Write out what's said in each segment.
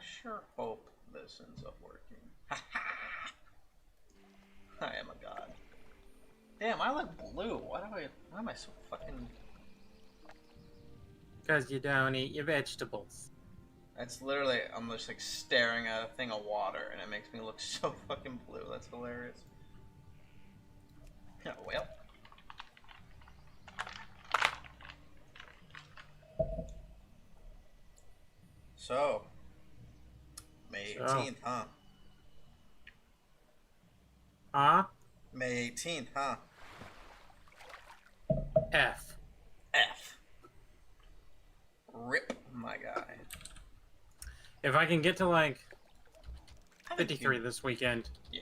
I sure hope this ends up working. I am a god. Damn, I look blue. Why am I so fucking... Because you don't eat your vegetables. That's literally, I'm just like staring at a thing of water and it makes me look so fucking blue. That's hilarious. Yeah, well. So, May 18th, huh? Huh? May 18th, huh? F. Rip, my guy. If I can get to like 53 this weekend. Yeah.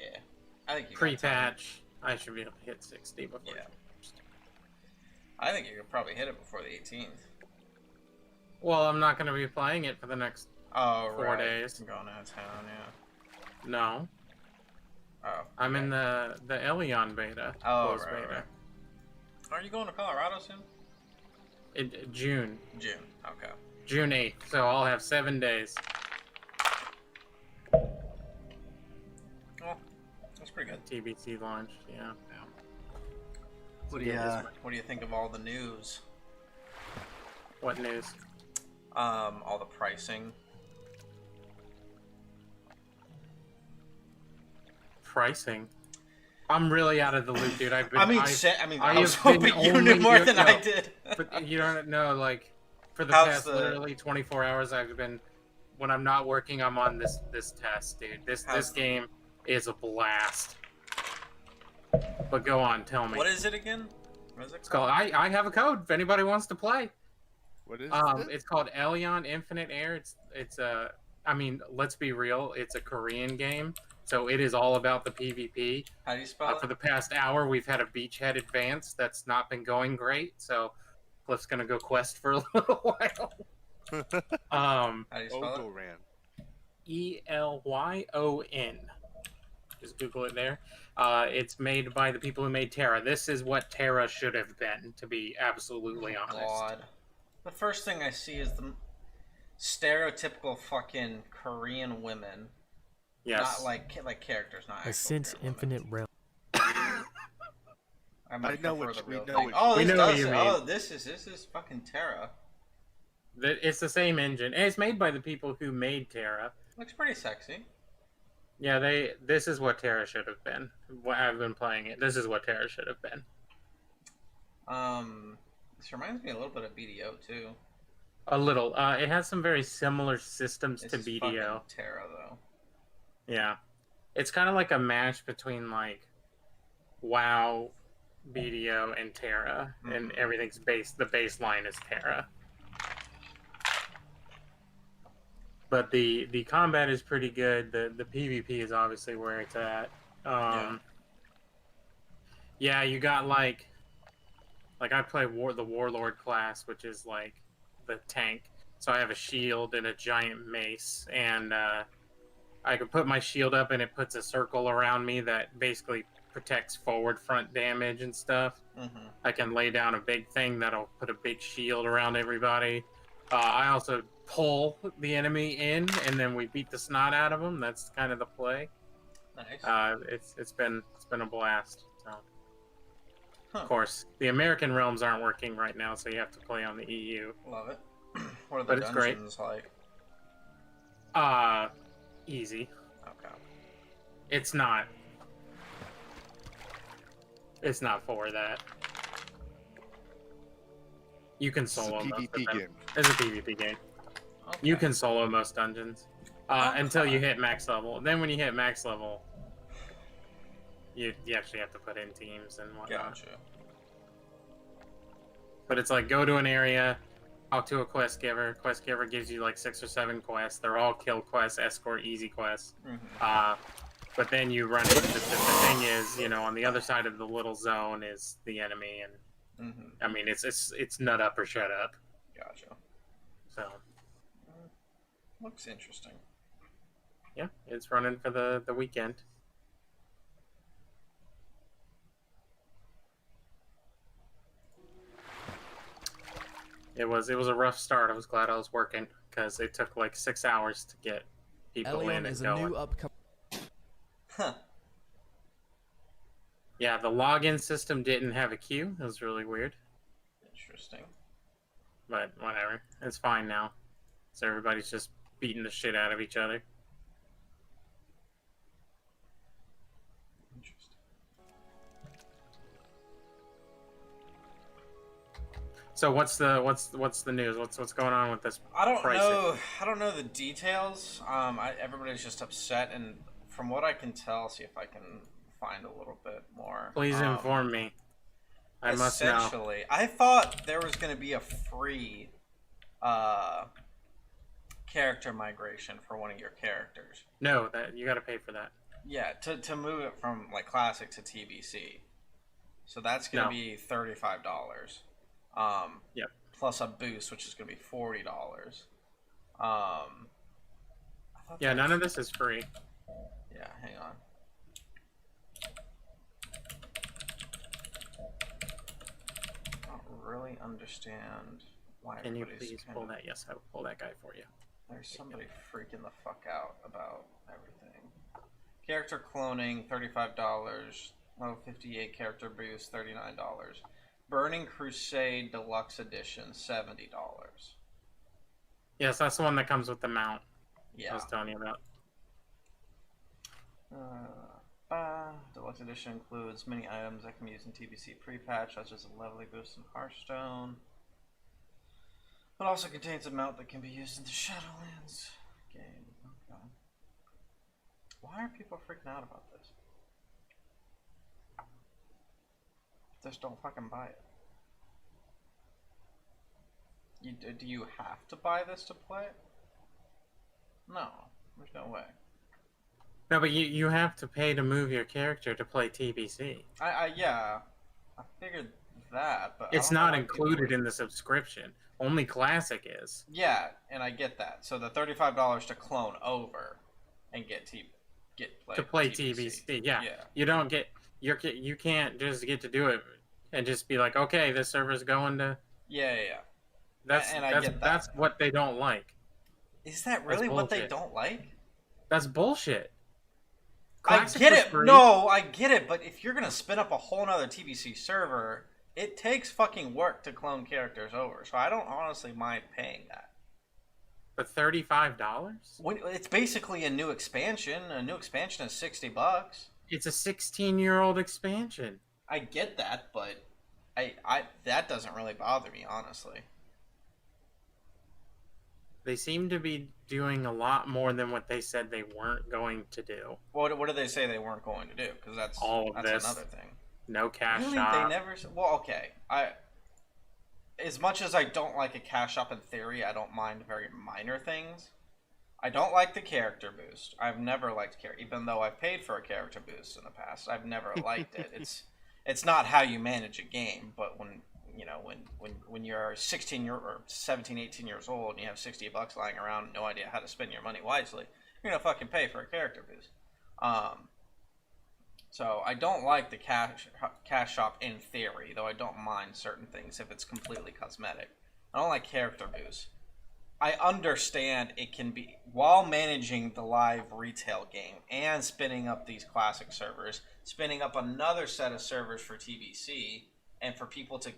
I think you pre-patch, I should be able to hit 60 before. Yeah. I think you could probably hit it before the 18th. Well, I'm not going to be playing it for the next 4 days. I'm going out of town, yeah. No. Oh. I'm in the Elion beta. Oh, closed right. beta. Are you going to Colorado soon? June. June, okay. June 8th, so I'll have 7 days. Well, that's pretty good. TBC launch, yeah. What do you think of all the news? What news? All the pricing. Pricing? I'm really out of the loop, dude. I was hoping you knew more than I did. But you don't know, like, for the How's past literally 24 hours, I've been, when I'm not working, I'm on this test, dude. This game is a blast. But go on, tell me. What is it again? What is it It's called? I have a code if anybody wants to play. What is it? It's called Elion Infinite Air. It's a, I mean, let's be real, it's a Korean game. So it is all about the PvP. How do you spell it? For the past hour, we've had a beachhead advance that's not been going great. So Cliff's gonna go quest for a little while. How do you spell it? Elyon. Just Google it there. It's made by the people who made Terra. This is what Terra should have been, to be absolutely honest. God. The first thing I see is the stereotypical fucking Korean women. Yes. Not like characters, not actual Since Infinite Realm. I know what the we real know. thing. Oh, we this know does. what you mean. Oh, this is fucking Terra. It's the same engine, and it's made by the people who made Terra. Looks pretty sexy. Yeah, this is what Terra should have been. I've been playing it. This is what Terra should have been. This reminds me a little bit of BDO too. A little. It has some very similar systems to BDO. Fucking Terra though. Yeah, it's kind of like a mash between like WoW, BDO, and Terra, and everything's based. The baseline is Terra. But the combat is pretty good. The PvP is obviously where it's at. Yeah, you got like I play the Warlord class, which is like the tank. So I have a shield and a giant mace, and I can put my shield up and it puts a circle around me that basically protects forward front damage and stuff. I can lay down a big thing that'll put a big shield around everybody. I also pull the enemy in, and then we beat the snot out of them. That's kind of the play. Nice. It's been been a blast. So, Huh. of course, the American realms aren't working right now, so you have to play on the EU. Love it. What are the But it's great. dungeons like? Easy. Okay. It's not. It's not for that. You can solo most of them. game. It's a PvP game. Okay. You can solo most dungeons until you Okay. hit max level. Then when you hit max level, you actually have to put in teams and whatnot. Gotcha. But it's like, go to an area, talk to a quest giver. Quest giver gives you like 6 or 7 quests. They're all kill quests, escort, easy quests. Mm-hmm. But then you run into the thing is, on the other side of the little zone is the enemy, and Mm-hmm. I mean it's nut up or shut up. Gotcha. So Looks interesting. yeah, it's running for the weekend. It was a rough start. I was glad I was working because it took like 6 hours to get people in Elion and is a going. new upcoming. Huh. Yeah, the login system didn't have a queue. It was really weird, Interesting. but whatever. It's fine now. So everybody's just beating the shit out of each other. Interesting. So what's the news? What's going on with this? I don't pricing? know. I don't know the details. Everybody's just upset, and from what I can tell, see if I can find a little bit more. Please inform me. I must know. Essentially, I thought there was going to be a free character migration for one of your characters. No, that you got to pay for that. Yeah, to move it from like classic to TBC. So that's going to be $35. Yep. Plus a boost, which is going to be $40. Yeah, none of this is free. Yeah, hang on. I don't really understand why. Can you everybody's please kind pull of- that? Yes, I will pull that guy for you. There's somebody freaking the fuck out about everything. Character cloning, $35. Level 58 character boost, $39. Burning Crusade Deluxe Edition, $70. Yes, that's the one that comes with the mount. I Yeah. was telling you about. Deluxe Edition includes many items that can be used in TBC pre-patch, such as a leveling boost in Hearthstone. It also contains a mount that can be used in the Shadowlands game. Okay. Why are people freaking out about this? Just don't fucking buy it. Do you have to buy this to play it? No, there's no way. No, but you have to pay to move your character to play TBC. Yeah, I figured that, but It's not included in the subscription. Only Classic is. Yeah, and I get that. So the $35 to clone over and play TBC. Yeah. Yeah. You don't get you can't just get to do it and just be like, okay, this server's going to. Yeah. That's what they don't like. Is that really what they bullshit. don't like? That's bullshit. I Classic get was it. free. No, I get it. But if you're gonna spin up a whole nother TBC server, it takes fucking work to clone characters over. So I don't honestly mind paying that. But $35? It's basically a new expansion. A new expansion is $60. It's a 16-year-old expansion. I get that, but I that doesn't really bother me, honestly. They seem to be doing a lot more than what they said they weren't going to do. What did they say they weren't going to do? Because that's this. another thing. No cash Really, shop. they never. Well, okay. As much as I don't like a cash shop in theory, I don't mind very minor things. I don't like the character boost. I've never liked character, even though I've paid for a character boost in the past. I've never liked it. It's not how you manage a game, but when you're 16 or 17, 18 years old and you have $60 lying around and no idea how to spend your money wisely, you're gonna fucking pay for a character boost. So I don't like the cash shop in theory, though I don't mind certain things if it's completely cosmetic. I don't like character boosts. I understand it can be while managing the live retail game and spinning up these classic servers, spinning up another set of servers for TBC, and for people to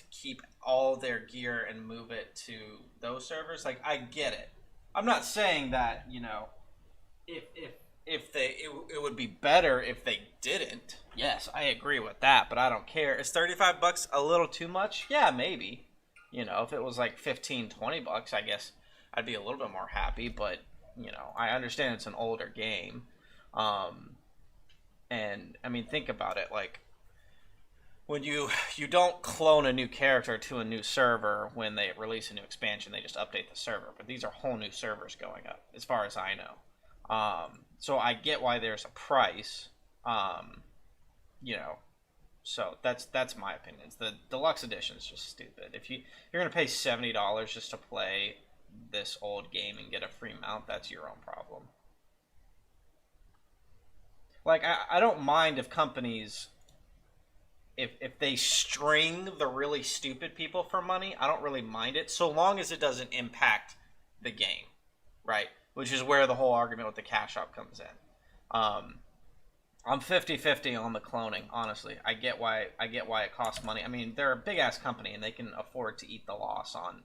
keep all their gear and move it to those servers. Like, I get it. I'm not saying that, if it would be better if they didn't. Yes, I agree with that, but I don't care. Is $35 a little too much? Yeah, maybe. If it was like 15, $20, I guess I'd be a little bit more happy, but I understand it's an older game. And I mean, think about it, like when you don't clone a new character to a new server when they release a new expansion, they just update the server. But these are whole new servers going up, as far as I know. So I get why there's a price. So that's my opinion. The deluxe edition is just stupid. If you're gonna pay $70 just to play this old game and get a free mount, that's your own problem. Like, I don't mind if companies, if they string the really stupid people for money, I don't really mind it, so long as it doesn't impact the game, right? Which is where the whole argument with the cash up comes in. I'm 50-50 on the cloning, honestly. I get why it costs money. I mean, they're a big ass company and they can afford to eat the loss on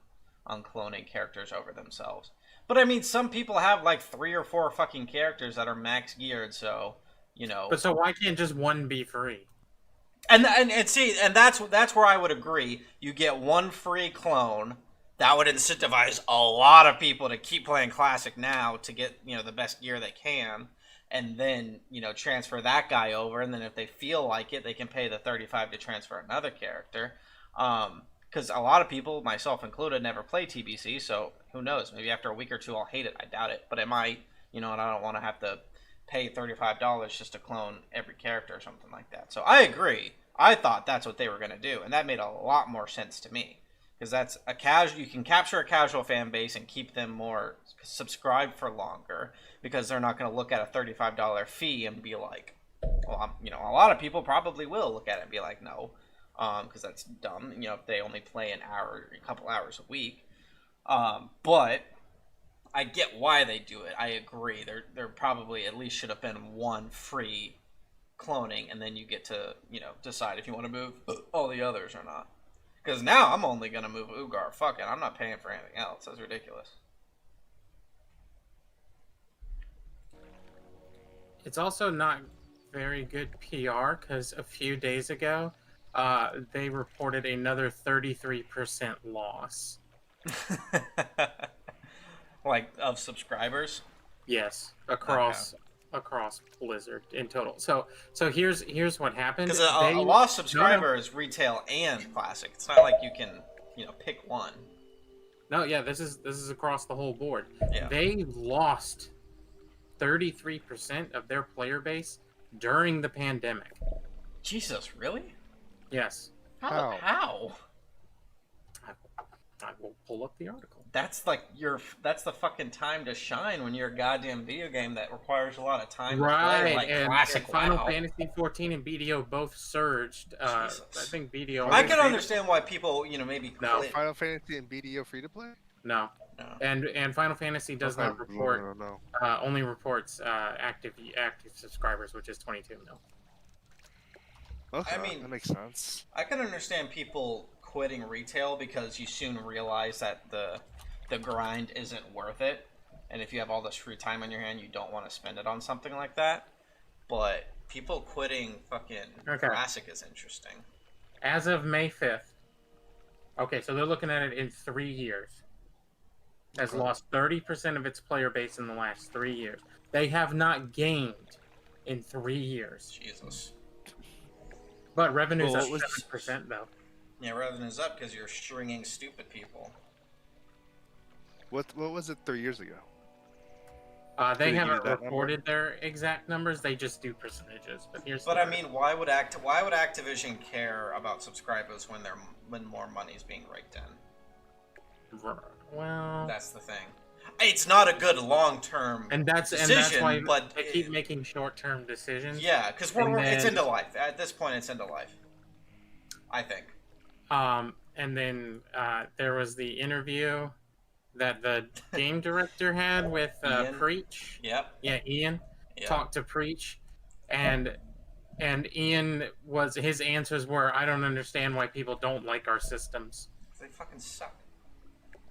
cloning characters over themselves. But I mean, some people have like 3 or 4 fucking characters that are max geared, so But so why can't just one be free? And see, and that's where I would agree. You get one free clone. That would incentivize a lot of people to keep playing Classic now to get, the best gear they can. And then, transfer that guy over. And then if they feel like it, they can pay the $35 to transfer another character. Because a lot of people, myself included, never play TBC. So who knows? Maybe after a week or two, I'll hate it. I doubt it. But it might, and I don't want to have to pay $35 just to clone every character or something like that. So I agree. I thought that's what they were going to do. And that made a lot more sense to me. Because that's you can capture a casual fan base and keep them more subscribed for longer, because they're not going to look at a $35 fee and be like, well, a lot of people probably will look at it and be like, no, because that's dumb. If they only play an hour, a couple hours a week. But I get why they do it. I agree. There probably at least should have been one free cloning, and then you get to decide if you want to move all the others or not. Because now I'm only going to move Ugar. Fuck it. I'm not paying for anything else. That's ridiculous. It's also not very good PR, because a few days ago, they reported another 33% loss. Like, of subscribers? Yes, across Blizzard in total. So here's what happened. Because a lost subscriber is retail and classic. It's not like you can pick one. No, yeah, this is across the whole board. Yeah. They lost 33% of their player base during the pandemic. Jesus, really? Yes. How? I will pull up the article. That's that's the fucking time to shine when you're a goddamn video game that requires a lot of time to play, like classic Final WoW. Fantasy 14 and BDO both surged. I think BDO. I can understand why people, maybe No. Final Fantasy and BDO free to play? No. And Final Fantasy does not report. No. Only reports active subscribers, which is 22 mil. Okay, I mean, that makes sense. I can understand people quitting retail because you soon realize that the grind isn't worth it, and if you have all this free time on your hand, you don't want to spend it on something like that. But people quitting fucking classic is interesting. As of May 5th, okay, so they're looking at it in 3 years. Has lost 30% of its player base in the last 3 years. They have not gained in 3 years. Jesus. But revenue's up 7% though. Yeah, revenue's up because you're stringing stupid people. What was it 3 years ago? They haven't reported their exact numbers. They just do percentages. But I mean, why would Activision care about subscribers when more money is being raked in? Well, that's the thing. It's not a good long-term decision, that's why but they keep making short-term decisions. Yeah, because it's into life. At this point, it's into life. I think. And then there was the interview that the game director had with Ian? Preach. Yep. Yeah, Ian Yep. talked to Preach, and Ian his answers were, "I don't understand why people don't like our systems." They fucking suck.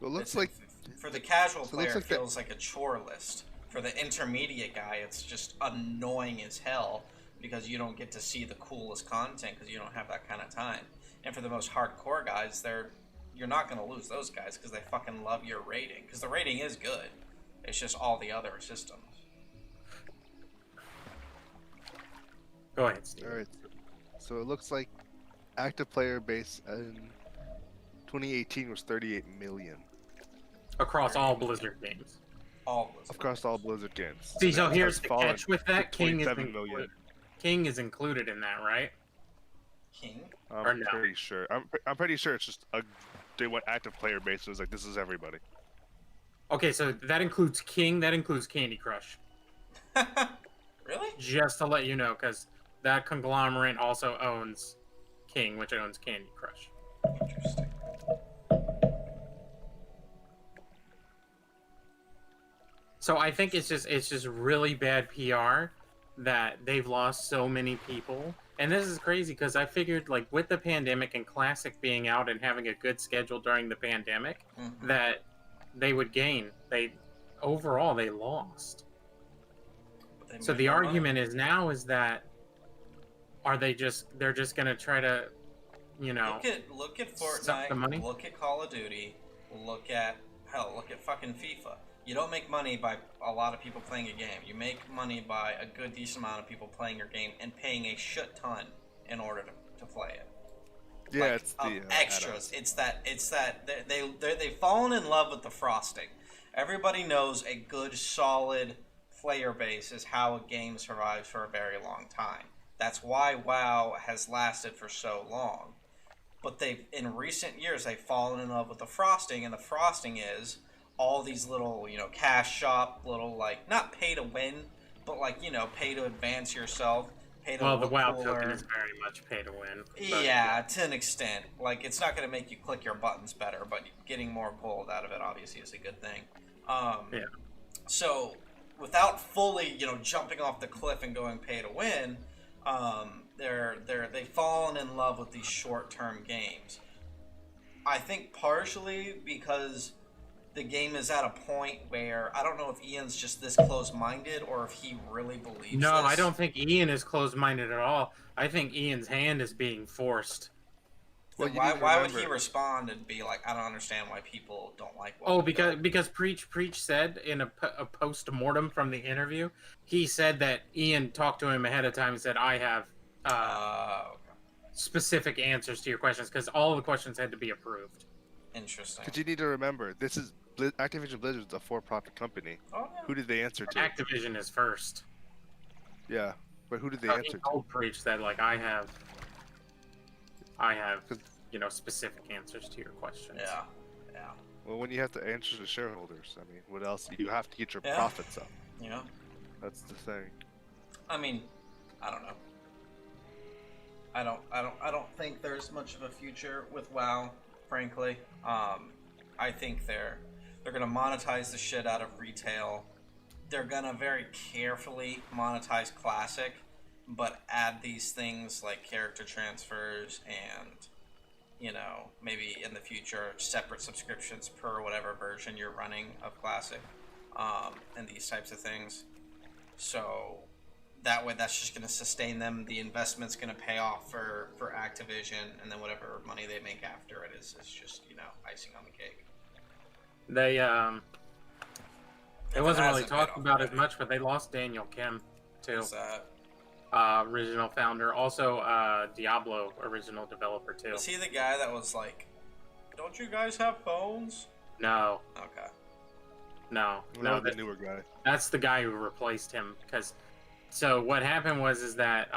Well, it looks It's- like for the casual so it looks player, it like that- feels like a chore list. For the intermediate guy, it's just annoying as hell because you don't get to see the coolest content because you don't have that kind of time. And for the most hardcore guys, you're not going to lose those guys because they fucking love your rating. Because the rating is good. It's just all the other systems. Go ahead, Steve. All right. So it looks like active player base in 2018 was 38 million Across all Blizzard games. All Blizzard. across all Blizzard games. See, so That here's has the fallen catch with that. to King is 27 million. King is included in that, right? King? Or I'm no? pretty sure. I'm pretty sure it's just they went active player base. It was like this is everybody. Okay, so that includes King. That includes Candy Crush. Really? Just to let you know, because that conglomerate also owns King, which owns Candy Crush. Interesting. So I think it's just really bad PR that they've lost so many people. And this is crazy because I figured, like, with the pandemic and Classic being out and having a good schedule during the pandemic, that they would gain. Overall they lost. So the argument is now is that they're just gonna try to, you know, look at suck the money? Fortnite, look at Call of Duty, look at fucking FIFA. You don't make money by a lot of people playing a game. You make money by a good decent amount of people playing your game and paying a shit ton in order to play it. Yeah, Like, it's the extras. It's that they've fallen in love with the frosting. Everybody knows a good solid player base is how a game survives for a very long time. That's why WoW has lasted for so long. But in recent years they've fallen in love with the frosting, and the frosting is all these little, cash shop, little, like, not pay to win, but, like, pay to advance yourself, pay to well, the look WoW cooler. token is very much pay to win. But, Yeah, to an extent. Like, it's not going to make you click your buttons better, but getting more gold out of it obviously is a good thing. Yeah. So, without fully, jumping off the cliff and going pay to win, they've fallen in love with these short-term games. I think partially because the game is at a point where I don't know if Ian's just this close-minded or if he really believes No, this. I don't think Ian is closed-minded at all. I think Ian's hand is being forced. Then Well, why would he respond and be like, I don't understand why people don't like what Oh, we do? because Preach said in a post-mortem from the interview, he said that Ian talked to him ahead of time and said, I have Okay. specific answers to your questions, because all of the questions had to be approved. Interesting. Because you need to remember, this is Activision Blizzard is a for-profit company. Oh, yeah. Who did they answer to? Activision is first. Yeah, but who did they So he answer to? told Preach that, like, I have specific answers to your questions. Yeah. Well, when you have to answer to shareholders, I mean, what else? You have to get your Yeah. profits up. Yeah. That's the thing. I mean, I don't know. I don't think there's much of a future with WoW, frankly. I think they're gonna monetize the shit out of retail. They're gonna very carefully monetize Classic, but add these things like character transfers and, maybe in the future separate subscriptions per whatever version you're running of Classic, and these types of things. So that way, that's just going to sustain them. The investment's going to pay off for Activision, and then whatever money they make after it is just icing on the cake. It wasn't really hasn't paid talked off about as already. much, but they lost Daniel Kim too. What's that? Original founder, also Diablo original developer too. Was he the guy that was like, "Don't you guys have phones?" No, Okay. no, That no. was the newer guy. That's the guy who replaced him. So what happened was that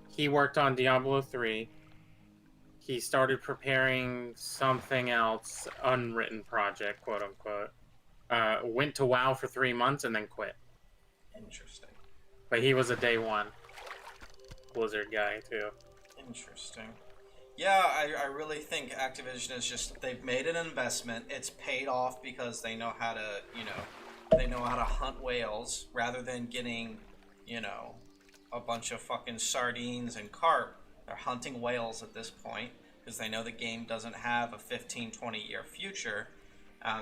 he worked on Diablo 3. He started preparing something else, unwritten project, quote unquote. Went to WoW for 3 months and then quit. Interesting. But he was a day one Blizzard guy too. Interesting. Yeah, I really think Activision is just they've made an investment. It's paid off because they know how to, they know how to hunt whales rather than getting, you know, a bunch of fucking sardines and carp. They're hunting whales at this point because they know the game doesn't have a 15, 20-year future.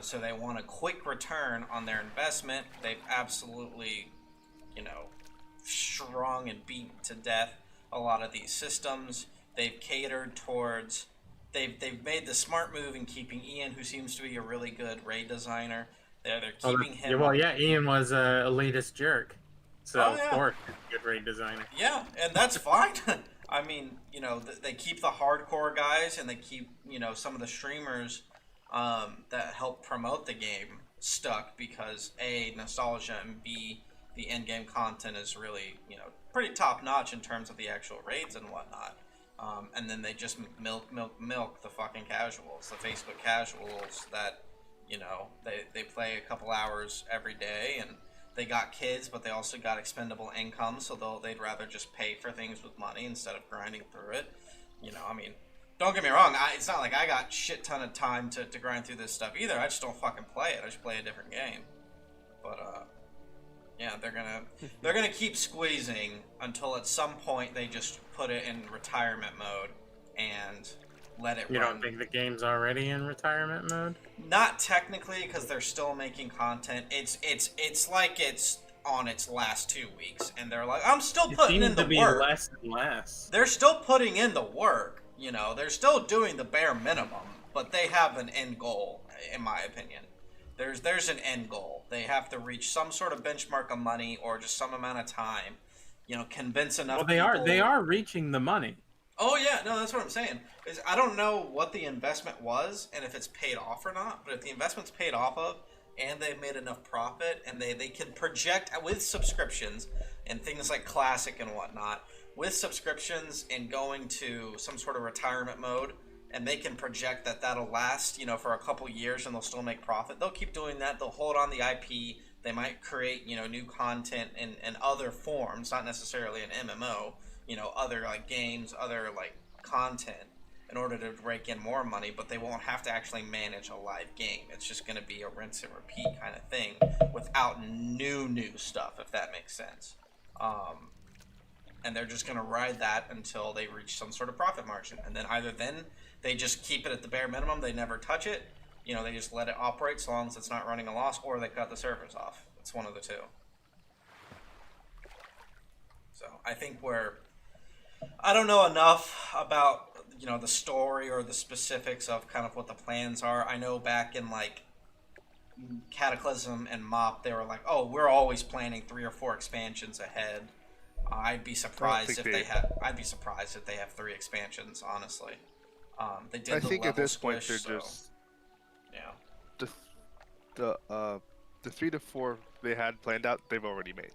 So they want a quick return on their investment. They've absolutely, you know, strung and beaten to death a lot of these systems. They've catered towards. They've made the smart move in keeping Ian, who seems to be a really good raid designer. They're Oh, keeping yeah, him well, up. yeah, Ian was a elitist jerk, so Oh of yeah, course he's a good raid designer. yeah, and that's fine. I mean, they keep the hardcore guys, and they keep some of the streamers that help promote the game stuck because A, nostalgia, and B, the end game content is really pretty top notch in terms of the actual raids and whatnot. And then they just milk the fucking casuals, the Facebook casuals that they play a couple hours every day, and they got kids, but they also got expendable income, so they'd rather just pay for things with money instead of grinding through it. I mean, don't get me wrong. It's not like I got shit ton of time to grind through this stuff either. I just don't fucking play it. I just play a different game. But yeah, they're gonna keep squeezing until at some point they just put it in retirement mode and let it You run. don't think the game's already in retirement mode? Not technically, because they're still making content. It's like it's on its last 2 weeks, and they're like, I'm still It putting seems in the to be work. less and less. They're still putting in the work. They're still doing the bare minimum, but they have an end goal, in my opinion. There's an end goal. They have to reach some sort of benchmark of money or just some amount of time. Convince enough. Well, people. they are reaching the money. Oh yeah, no, that's what I'm saying. Is I don't know what the investment was and if it's paid off or not, but if the investment's paid off of and they've made enough profit and they can project with subscriptions and things like classic and whatnot, with subscriptions and going to some sort of retirement mode, and they can project that that'll last, for a couple years and they'll still make profit. They'll keep doing that. They'll hold on the IP. They might create, new content in other forms, not necessarily an MMO, other like games, other like content in order to rake in more money, but they won't have to actually manage a live game. It's just going to be a rinse and repeat kind of thing without new stuff, if that makes sense. And they're just going to ride that until they reach some sort of profit margin. And then either then they just keep it at the bare minimum, they never touch it, they just let it operate so long as it's not running a loss, or they cut the servers off. It's one of the two. So I think I don't know enough about the story or the specifics of kind of what the plans are. I know back in like Cataclysm and MoP, they were like, "Oh, we're always planning 3 or 4 expansions ahead." I'd be surprised if they have. I'd be surprised if they have 3 expansions. Honestly, they did. I the think at level this point squish, they're so, just yeah. the 3 to 4 they had planned out. They've already made.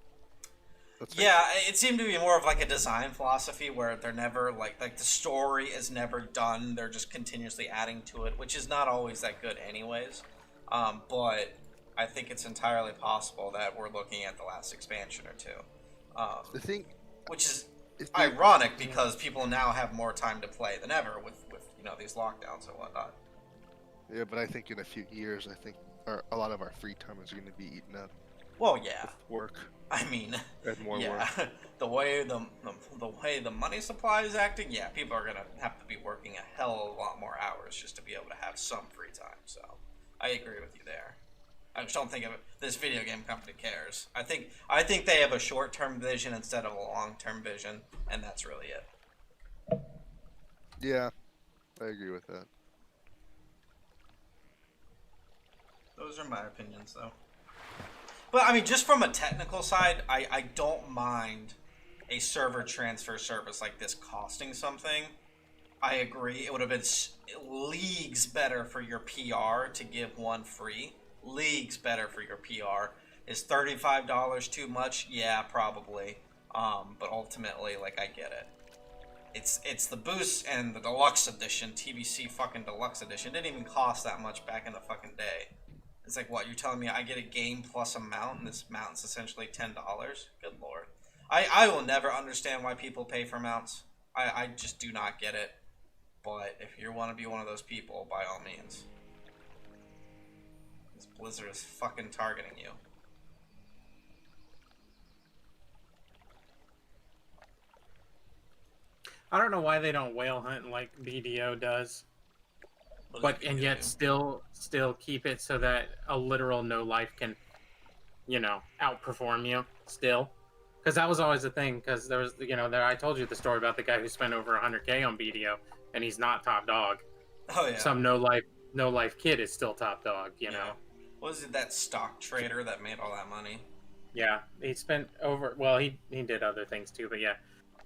Yeah, it seemed to be more of like a design philosophy where they're never like the story is never done. They're just continuously adding to it, which is not always that good, anyways. But I think it's entirely possible that we're looking at the last expansion or 2. The thing, which is ironic because people now have more time to play than ever with these lockdowns and whatnot. Yeah, but I think in a few years, I think a lot of our free time is going to be eaten up. Well, yeah. With work. I mean, and more yeah, work. the way the money supply is acting, yeah, people are gonna have to be working a hell of a lot more hours just to be able to have some free time. So, I agree with you there. I just don't think this video game company cares. I think they have a short-term vision instead of a long-term vision, and that's really it. Yeah, I agree with that. Those are my opinions, though. But, I mean, just from a technical side, I don't mind a server transfer service like this costing something. I agree. It would have been leagues better for your PR to give one free. Leagues better for your PR. Is $35 too much? Yeah, probably. But ultimately, like, I get it. It's the boost and the deluxe edition, TBC fucking deluxe edition. It didn't even cost that much back in the fucking day. It's like, what, you're telling me I get a game plus a mount, and this mount's essentially $10? Good lord. I will never understand why people pay for mounts. I just do not get it. But if you want to be one of those people, by all means. This Blizzard is fucking targeting you. I don't know why they don't whale hunt like BDO does, What does and BDO yet do? still keep it so that a literal no life can, outperform you still. Because that was always the thing. Because there was, I told you the story about the guy who spent over 100K on BDO, and he's not top dog. Oh yeah. Some no life kid is still top dog. You know. Was it that stock trader that made all that money? Yeah, he spent over. Well, he did other things too, but yeah,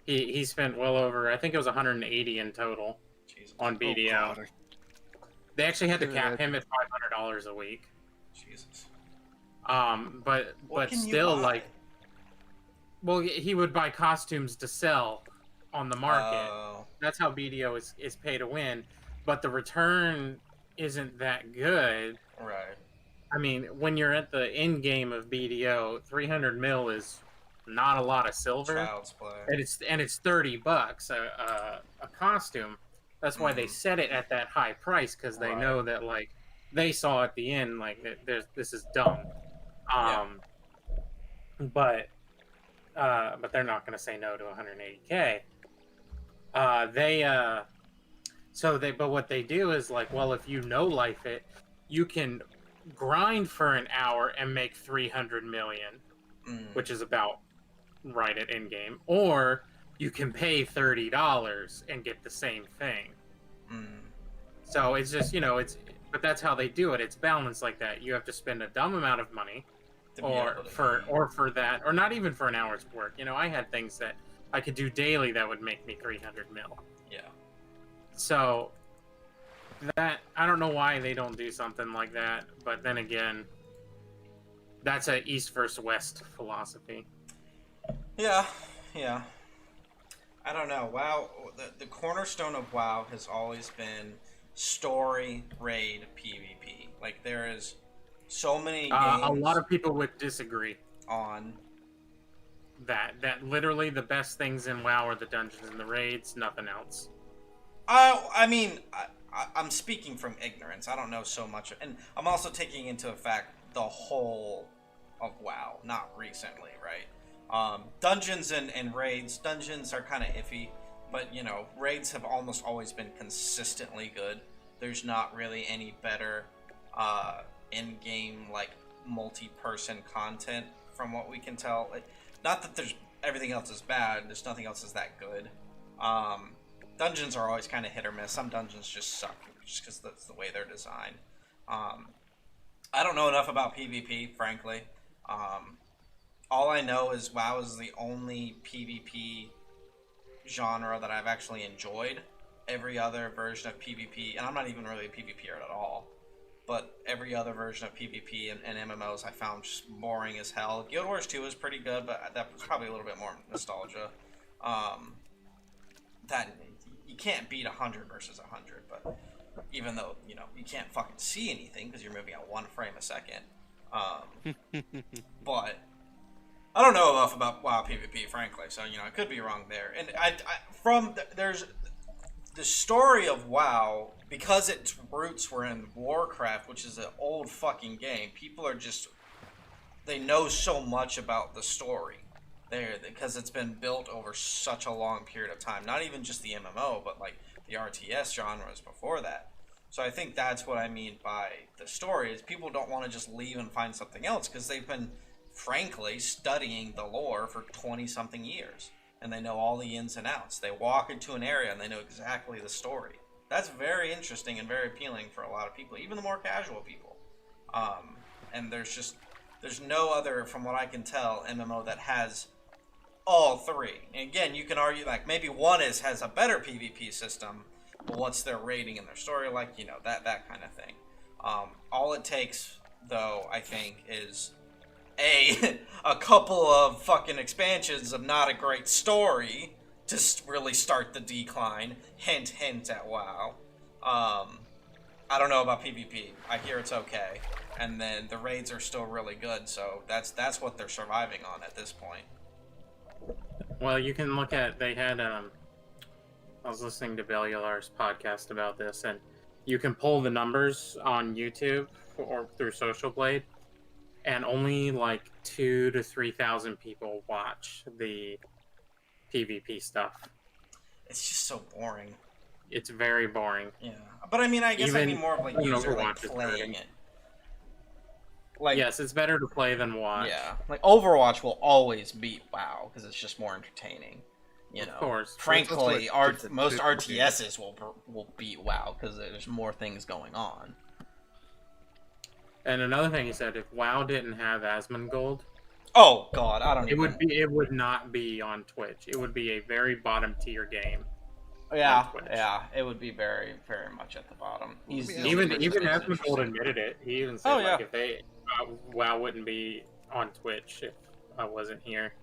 he spent well over. I think it was 180 in total Jesus. on BDO. Oh, God. They actually had to cap him at $500 a week. Jesus. But still, like, well, he would buy costumes to sell on the market. That's how BDO is pay to win, but the return isn't that good. Right. I mean, when you're at the end game of BDO, 300 mil is not a lot of silver. Child's play. And it's $30 a costume. That's why they set it at that high price, because they know that, like, they saw at the end, like, this is dumb. But they're not going to say no to 180K. But what they do is, like, well, if you no life it, you can grind for an hour and make 300 million, which is about right at end game, or you can pay $30 and get the same thing. So it's just, but that's how they do it. It's balanced like that. You have to spend a dumb amount of money for that, or not even for an hour's work. I had things that I could do daily that would make me 300 mil. Yeah. So that, I don't know why they don't do something like that, but then again, that's a East versus West philosophy. Yeah. I don't know. WoW, the cornerstone of WoW has always been story, raid, PvP. Like, there is so many games. A lot of people would disagree on that literally the best things in WoW are the dungeons and the raids, nothing else. I mean, I'm speaking from ignorance. I don't know so much, and I'm also taking into effect the whole of WoW, not recently, right? Dungeons and raids. Dungeons are kind of iffy, but raids have almost always been consistently good. There's not really any better in-game, like, multi-person content from what we can tell. Not that there's everything else is bad. There's nothing else is that good. Dungeons are always kind of hit or miss. Some dungeons just suck just because that's the way they're designed. I don't know enough about PvP, frankly. All I know is WoW is the only PvP genre that I've actually enjoyed. Every other version of PvP, and I'm not even really a PvPer at all, but every other version of PvP and MMOs I found just boring as hell. Guild Wars 2 is pretty good, but that was probably a little bit more nostalgia. That you can't beat 100 versus 100, but even though you can't fucking see anything because you're moving at 1 frame a second. But I don't know enough about WoW PvP, frankly, so I could be wrong there. And there's the story of WoW, because its roots were in Warcraft, which is an old fucking game. People are they know so much about the story there because it's been built over such a long period of time. Not even just the MMO, but like the RTS genres before that. So I think that's what I mean by the story, is people don't want to just leave and find something else because they've been, frankly, studying the lore for 20-something years. And they know all the ins and outs. They walk into an area and they know exactly the story. That's very interesting and very appealing for a lot of people, even the more casual people. And there's no other, from what I can tell, MMO that has all three. And again, you can argue, like, maybe one has a better PvP system, but what's their rating and their story like, that kind of thing. All it takes, though, I think, is a couple of fucking expansions of not a great story to really start the decline. Hint, hint at WoW. I don't know about PvP. I hear it's okay, and then the raids are still really good. So that's what they're surviving on at this point. Well, you can look at, they had I was listening to Bellular's podcast about this, and you can pull the numbers on YouTube or through Social Blade, and only like 2,000 to 3,000 people watch the PvP stuff. It's just so boring. It's very boring. Yeah, but I mean, I guess I Even- mean more of like even user like Overwatch is playing hurting. it. Like Yes, it's better to play than watch. yeah, like Overwatch will always beat WoW because it's just more entertaining. You know, Of course. frankly, Well, it's like most different RTSs will beat WoW because there's more things going on. And another thing he said, if WoW didn't have Asmongold, Oh God, I don't. it would not be on Twitch. It would be a very bottom tier game. Yeah, on Twitch. yeah, it would be very, very much at the bottom. Even Even that's Asmongold admitted it. He even said Oh, like yeah. if they WoW wouldn't be on Twitch if I wasn't here.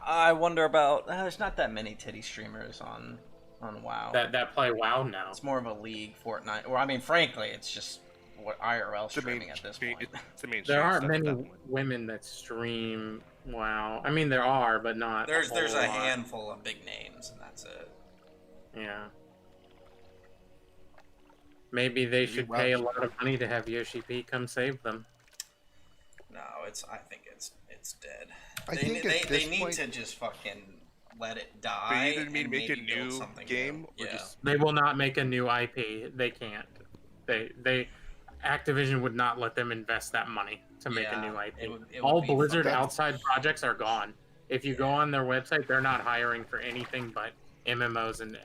I wonder about. There's not that many titty streamers on WoW. That play WoW now. It's more of a League, Fortnite. Or I mean, frankly, it's just what IRL It's the main, streaming at this point. it's the main There stream aren't stuff at many that point. women that stream WoW. I mean, there are, but not. There's whole a lot. handful of big names, and that's it. Yeah. Maybe they should pay a lot of money to have Yoshi P come save them. No, I think it's dead. I They, think they, at they this need point, to just fucking let it they die. either need to and make a maybe build new something game new. or Yeah. just They will not make a new IP. They can't. They Activision would not let them invest that money to make a Yeah, new IP. it would All be Blizzard fucked up. outside projects are gone. If you go on their website, they're not hiring for anything but MMOs and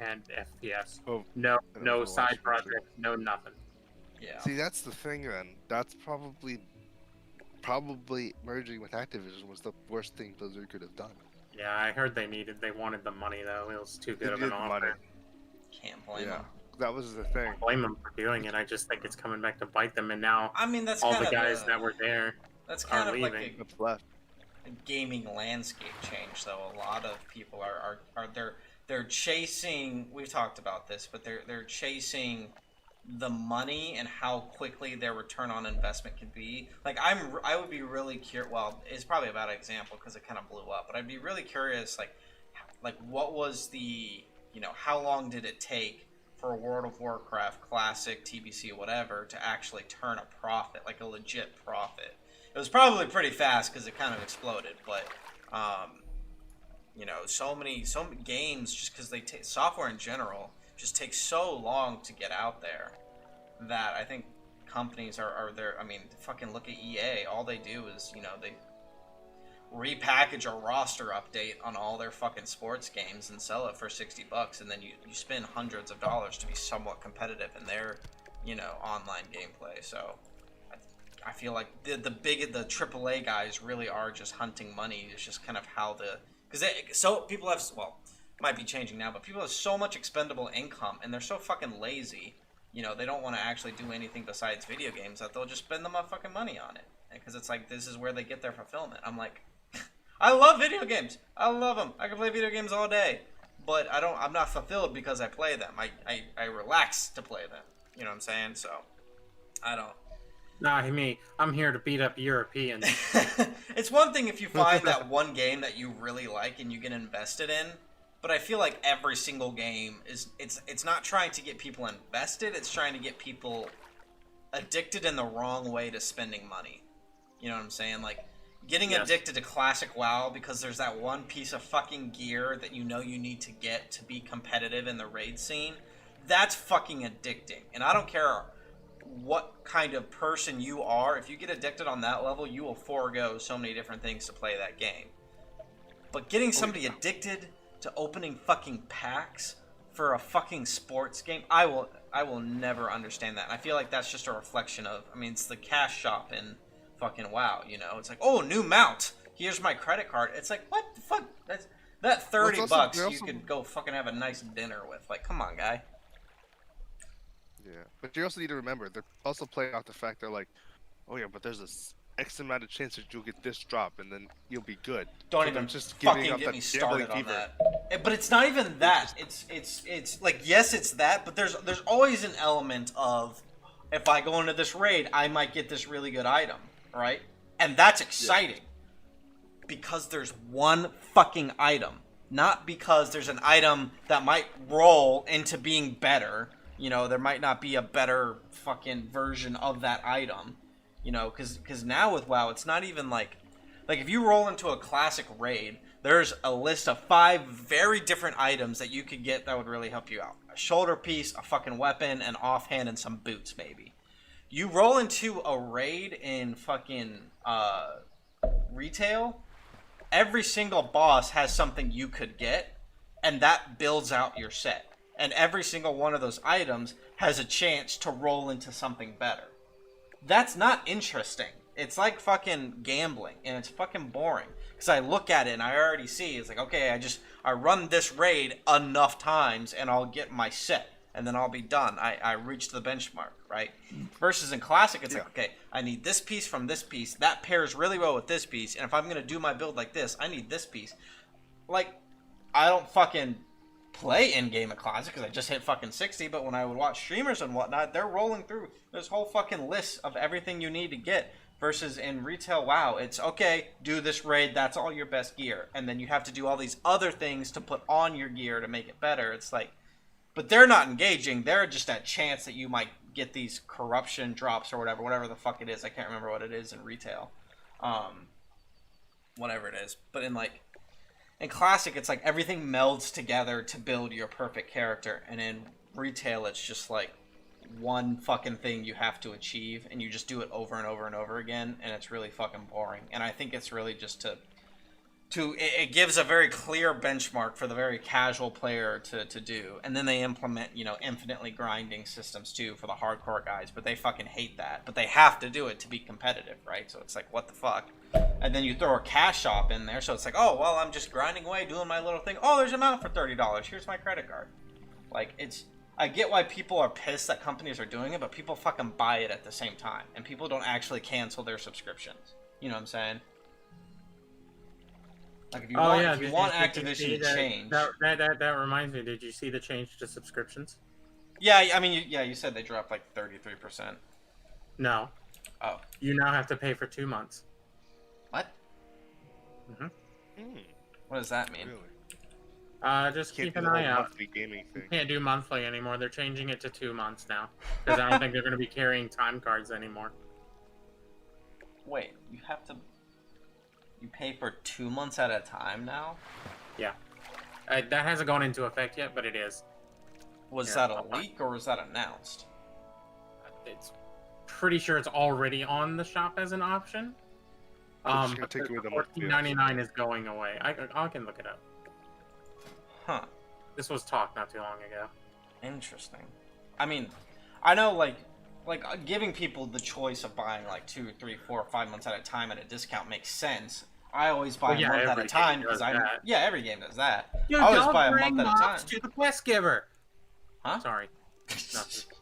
FPS. Oh, No and no Overwatch side mostly. projects, no nothing. Yeah. See, that's the thing. Then that's probably merging with Activision was the worst thing Blizzard could have done. Yeah, I heard they wanted the money though. It was too They good of needed an the offer. money. Can't blame Yeah, them. that was the thing. Blame them for doing it. I just think it's coming back to bite them. And now I mean, that's all kind the of guys that were there. that's are kind of like leaving. What's left? a gaming landscape change, though. A lot of people are they're chasing. We've talked about this, but they're chasing the money and how quickly their return on investment can be. Like I would be really curious. Well, it's probably a bad example because it kind of blew up, but I'd be really curious. Like what was the how long did it take for a World of Warcraft Classic, TBC, whatever, to actually turn a profit, like a legit profit? It was probably pretty fast because it kind of exploded, but so many games just because they take software in general just takes so long to get out there that I think companies are there. I mean, fucking look at EA. All they do is they repackage a roster update on all their fucking sports games and sell it for $60, and then you spend hundreds of dollars to be somewhat competitive in their online gameplay. So I feel like the AAA guys really are just hunting money. It's just kind of how people have, well, might be changing now, but people have so much expendable income and they're so fucking lazy. They don't want to actually do anything besides video games that they'll just spend the fucking money on it because it's like this is where they get their fulfillment. I'm like, I love video games. I love them. I can play video games all day, but I'm not fulfilled because I play them. I relax to play them. You know what I'm saying? So I don't. Nah, I'm here to beat up Europeans. It's one thing if you find that one game that you really like and you get invested in, but I feel like every single game it's not trying to get people invested, it's trying to get people addicted in the wrong way to spending money. You know what I'm saying? Like getting Yes. addicted to classic WoW because there's that one piece of fucking gear that you need to get to be competitive in the raid scene. That's fucking addicting. And I don't care what kind of person you are, if you get addicted on that level, you will forego so many different things to play that game. But getting somebody addicted to opening fucking packs for a fucking sports game, I will never understand that. And I feel like that's just a reflection of, it's the cash shop in fucking WoW, It's like, oh, new mount. Here's my credit card. It's like, what the fuck? That $30 you could go fucking have a nice dinner with. Like, come on, guy. Yeah, but you also need to remember they're also playing off the fact they're like, oh yeah, but there's this X amount of chance that you'll get this drop and then you'll be good. Don't So even they're just giving fucking off get that me started gambling on fever. that. But it's not even that. It's like, yes, it's that, but there's always an element of, if I go into this raid, I might get this really good item, right? And that's exciting. Because there's one fucking item. not because there's an item that might roll into being better. You know, there might not be a better fucking version of that item. You know, because now with WoW, it's not even like if you roll into a classic raid, there's a list of 5 very different items that you could get that would really help you out. A shoulder piece, a fucking weapon, an offhand, and some boots, maybe. You roll into a raid in fucking retail, every single boss has something you could get, and that builds out your set. And every single one of those items has a chance to roll into something better. That's not interesting. It's like fucking gambling, and it's fucking boring. Because I look at it and I already see, it's like, okay, I run this raid enough times and I'll get my set. And then I'll be done. I reach the benchmark, right? Versus in Classic, it's like, okay, I need this piece from this piece. That pairs really well with this piece. And if I'm going to do my build like this, I need this piece. Like, I don't fucking play in-game of Classic because I just hit fucking 60. But when I would watch streamers and whatnot, they're rolling through this whole fucking list of everything you need to get. Versus in retail WoW, it's, okay, do this raid, that's all your best gear. And then you have to do all these other things to put on your gear to make it better. It's like, but they're not engaging. They're just that chance that you might get these corruption drops or whatever the fuck it is. I can't remember what it is in retail. Whatever it is. But in Classic, it's like everything melds together to build your perfect character. And in retail, it's just like one fucking thing you have to achieve. And you just do it over and over and over again. And it's really fucking boring. And I think it's really just it gives a very clear benchmark for the very casual player to do. And then they implement, infinitely grinding systems too for the hardcore guys, but they fucking hate that. But they have to do it to be competitive, right? So it's like, what the fuck? And then you throw a cash shop in there, so it's like, oh, well, I'm just grinding away, doing my little thing. Oh, there's a mount for $30. Here's my credit card. Like, I get why people are pissed that companies are doing it, but people fucking buy it at the same time. And people don't actually cancel their subscriptions. You know what I'm saying? Like if you want Activision to change. That reminds me. Did you see the change to subscriptions? Yeah, I mean, you said they dropped like 33%. No. Oh. You now have to pay for 2 months. What? Mm-hmm. What does that mean? Really? Just keep an eye out. Gaming thing. You can't do monthly anymore. They're changing it to 2 months now because I don't think they're going to be carrying time cards anymore. Wait, you pay for 2 months at a time now? Yeah. That hasn't gone into effect yet, but it is. Was that a leak or was that announced? It's pretty sure it's already on the shop as an option. $14.99 is going away. I can look it up. Huh. This was talked not too long ago. Interesting. I mean, I know like giving people the choice of buying like 2, 3, 4, 5 months at a time at a discount makes sense. I always buy a month at a time because every game does that. You I always buy a month at a time. To the quest giver. Huh? Sorry. Nothing.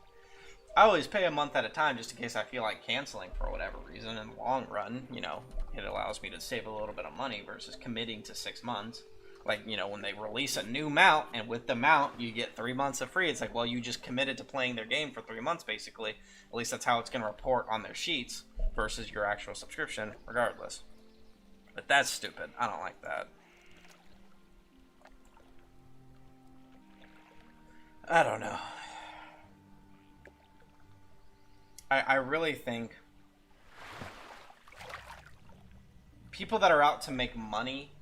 I always pay a month at a time just in case I feel like canceling for whatever reason. In the long run, it allows me to save a little bit of money versus committing to 6 months. Like, when they release a new mount, and with the mount, you get 3 months of free. It's like, well, you just committed to playing their game for 3 months, basically. At least that's how it's going to report on their sheets versus your actual subscription, regardless. But that's stupid. I don't like that. I don't know. I really think people that are out to make money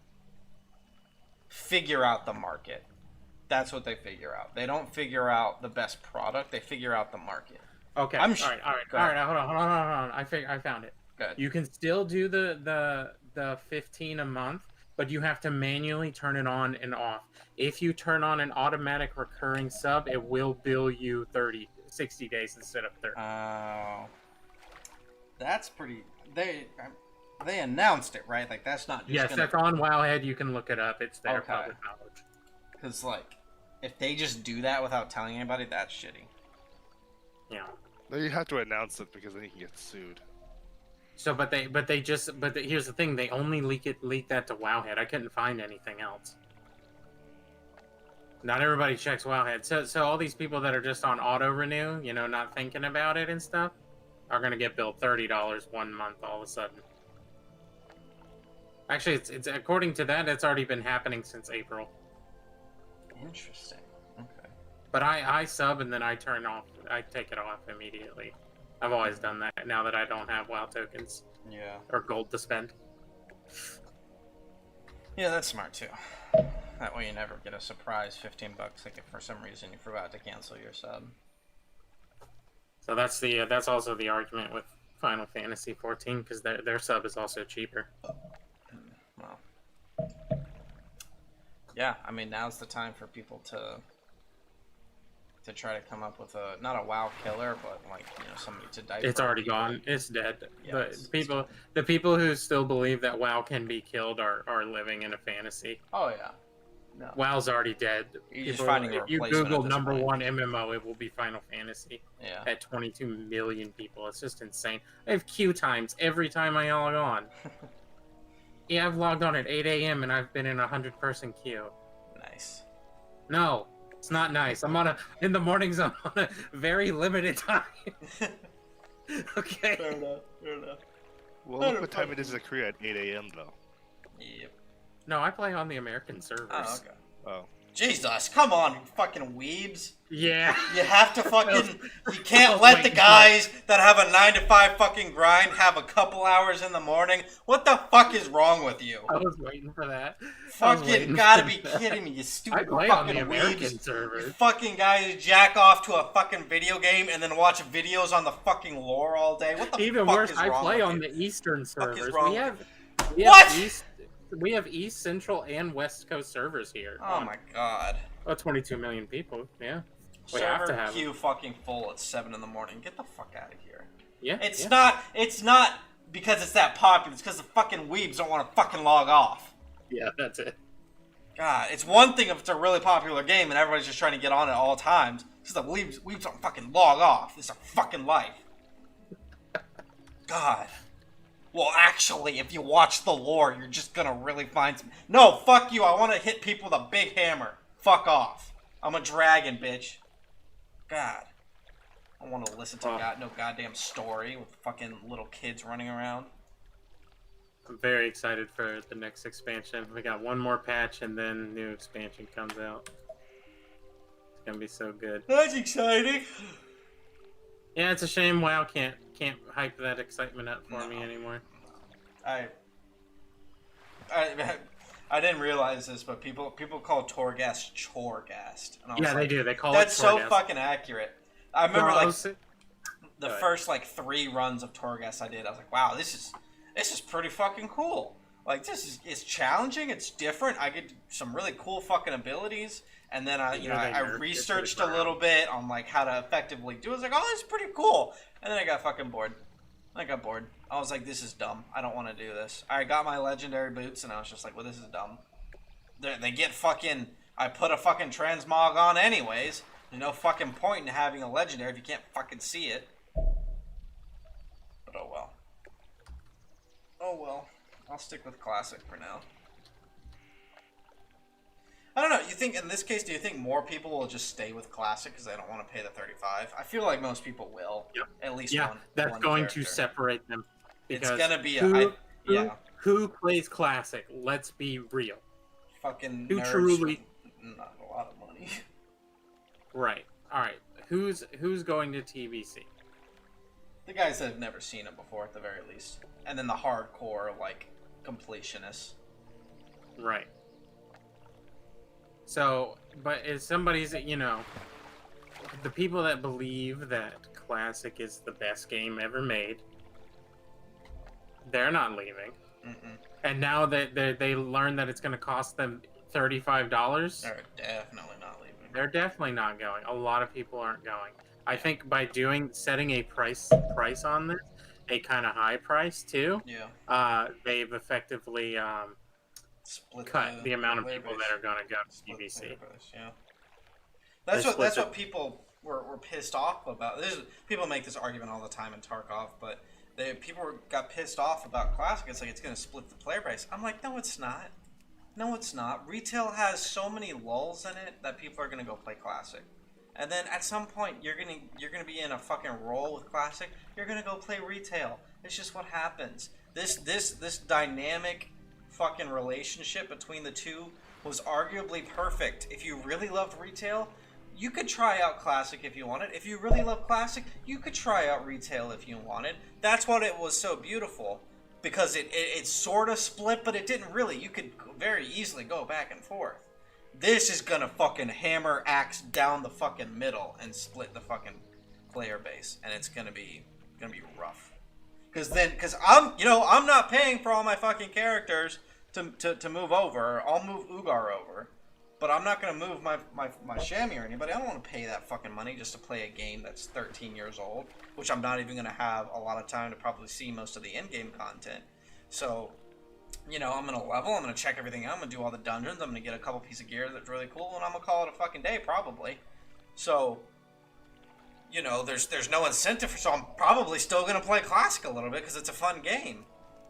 figure out the market. That's what they figure out. They don't figure out the best product. They figure out the market. Okay. All right. Hold on. I found it. Good. You can still do the 15 a month, but you have to manually turn it on and off. If you turn on an automatic recurring sub, it will bill you 60 days instead of 30. Oh. That's pretty... They announced it, right? Like, that's not just Yes, that's on Wowhead. You can look it up. It's there, public knowledge. Because, like, if they just do that without telling anybody, that's shitty. Yeah. No, you have to announce it because then you can get sued. So, but here's the thing: they only leak that to Wowhead. I couldn't find anything else. Not everybody checks Wowhead. So all these people that are just on auto renew, not thinking about it and stuff, are gonna get billed $30 1 month all of a sudden. Actually, it's according to that, it's already been happening since April. Interesting. Okay. But I sub and then I take it off immediately. I've always done that now that I don't have WoW tokens Yeah. or gold to spend. Yeah, that's smart too. That way you never get a surprise $15 like if for some reason you forgot to cancel your sub. So that's also the argument with Final Fantasy 14 because their sub is also cheaper. Well, yeah, I mean now's the time for people to try to come up with not a WoW killer, but like somebody to die. It's already gone. It's dead. Yeah, But the people who still believe that WoW can be killed are living in a fantasy. Oh yeah. No. WoW's already dead. You're just finding a if you replacement Google at this number point. one MMO, it will be Final Fantasy. Yeah. At 22 million people. It's just insane. I have queue times every time I log on. Yeah, I've logged on at 8 a.m. and I've been in a 100-person queue. Nice. No, it's not nice. In the mornings I'm on a very limited time. Okay. Fair enough. Fair enough. Well, look what time it is in Korea at 8 a.m. though. Yep. No, I play on the American servers. Oh, okay. Oh. Jesus, come on, you fucking weebs. Yeah. You have to fucking, you can't let the guys that have a 9-to-5 fucking grind have a couple hours in the morning. What the fuck is wrong with you? I was waiting for that. Fucking gotta be kidding me, you I stupid play on fucking the American weebs. You servers. fucking guys jack off to a fucking video game and then watch videos on the fucking lore all day. What the Even fuck worse, is I wrong play with on you? the Eastern Fuck is servers. wrong We What? have we have East, Central, and West Coast servers here. Oh my god. Oh, 22 million people. Yeah. We have to Server have queue fucking full at 7 in the morning. Get the fuck out of here. Yeah. It's yeah. not because it's that popular. It's because the fucking weebs don't want to fucking log off. Yeah, that's it. God, it's one thing if it's a really popular game and everybody's just trying to get on at all times. Because the weebs don't fucking log off. It's a fucking life. God. Well, actually, if you watch the lore, you're just gonna really find some... No, fuck you. I want to hit people with a big hammer. Fuck off. I'm a dragon, bitch. God. I don't want to listen to no goddamn story with fucking little kids running around. I'm very excited for the next expansion. We got one more patch and then new expansion comes out. It's gonna be so good. That's exciting. Yeah, it's a shame WoW can't hype that excitement up for me anymore. I didn't realize this, but people call Torghast Choregast. And I was Yeah, they like, do. They call that's it so Torghast. fucking accurate. I remember like the Go ahead. first like 3 runs of Torghast I did. I was like, wow, this is pretty fucking cool. Like it's challenging. It's different. I get some really cool fucking abilities. And then I researched a little bit on like how to effectively do it. I was like, oh, this is pretty cool. And then I got fucking bored. I was like, this is dumb. I don't want to do this. I got my legendary boots, and I was just like, well, this is dumb. They get fucking... I put a fucking transmog on anyways. There's no fucking point in having a legendary if you can't fucking see it. But oh well. Oh well. I'll stick with classic for now. I don't know. You think in this case, do you think more people will just stay with classic because they don't want to pay the $35? I feel like most people will. Yep. At least yeah, one. that's one going character. to separate them. It's gonna be who plays classic? Let's be real. Fucking Who nerds truly with not a lot of money. Right. All right. Who's going to TBC? The guys that have never seen it before, at the very least, and then the hardcore like completionists. Right. So, but as somebody's, the people that believe that Classic is the best game ever made, they're not leaving. Mm-mm. And now that they learn that it's going to cost them $35, They're definitely not leaving. they're definitely not going. A lot of people aren't going. I think by setting a price on this, a kind of high price too, they've effectively cut the amount of people that are going to go to TBC. Yeah, that's what people were pissed off about. People make this argument all the time in Tarkov, but people got pissed off about Classic. It's like it's going to split the player base. I'm like, no, it's not. No, it's not. Retail has so many lulls in it that people are going to go play Classic. And then at some point, you're gonna be in a fucking roll with Classic. You're gonna go play Retail. It's just what happens. This dynamic fucking relationship between the two was arguably perfect. If you really loved retail, you could try out Classic if you wanted. If you really love Classic, you could try out retail if you wanted. That's what it was so beautiful. Because it sort of split, but it didn't really. You could very easily go back and forth. This is gonna fucking hammer axe down the fucking middle and split the fucking player base. And it's gonna be rough. Because I'm not paying for all my fucking characters to move over. I'll move Ugar over. But I'm not going to move my Chamois or anybody. I don't want to pay that fucking money just to play a game that's 13 years old, which I'm not even going to have a lot of time to probably see most of the in-game content. So, I'm going to level, I'm going to check everything out, I'm going to do all the dungeons, I'm going to get a couple pieces of gear that's really cool, and I'm going to call it a fucking day, probably. So, there's no incentive, so I'm probably still going to play Classic a little bit, because it's a fun game.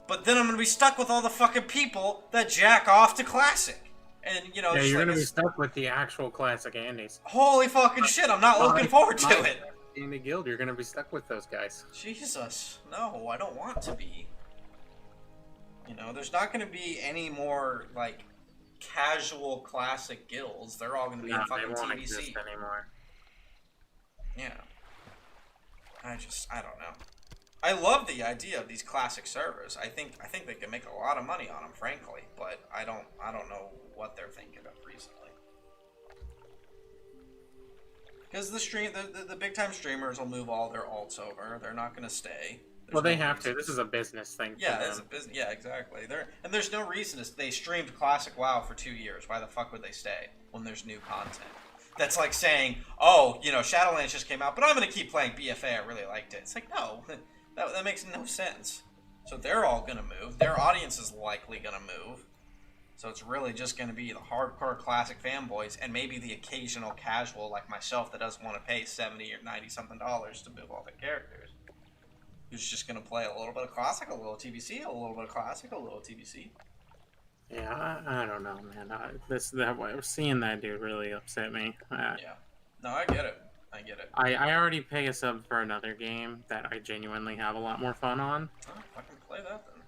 But then I'm going to be stuck with all the fucking people that jack off to Classic. And, yeah, you're gonna be stuck with the actual Classic Andes. Holy fucking shit, I'm not looking forward to it. In the guild, you're gonna be stuck with those guys. Jesus, no, I don't want to be. There's not gonna be any more, like, casual Classic guilds. They're all gonna be in fucking they won't TBC. exist anymore. Yeah. I don't know. I love the idea of these Classic servers. I think they can make a lot of money on them, frankly, but I don't know what they're thinking of recently. Because the big time streamers will move all their alts over. They're not going to stay. Well, they have to. This is a business thing. Yeah, it's a business. Yeah, exactly. There's no reason they streamed Classic WoW for 2 years. Why the fuck would they stay when there's new content? That's like saying, oh, Shadowlands just came out, but I'm going to keep playing BFA. I really liked it. It's like, no. That makes no sense. So they're all going to move. Their audience is likely going to move. So it's really just going to be the hardcore Classic fanboys and maybe the occasional casual like myself that doesn't want to pay $70 or $90 something to move all the characters. Who's just going to play a little bit of Classic, a little TBC, a little bit of Classic, a little TBC. Yeah, I don't know, man. Seeing that dude really upset me. Yeah. No, I get it. I already pay a sub for another game that I genuinely have a lot more fun on. Oh, I can play that then.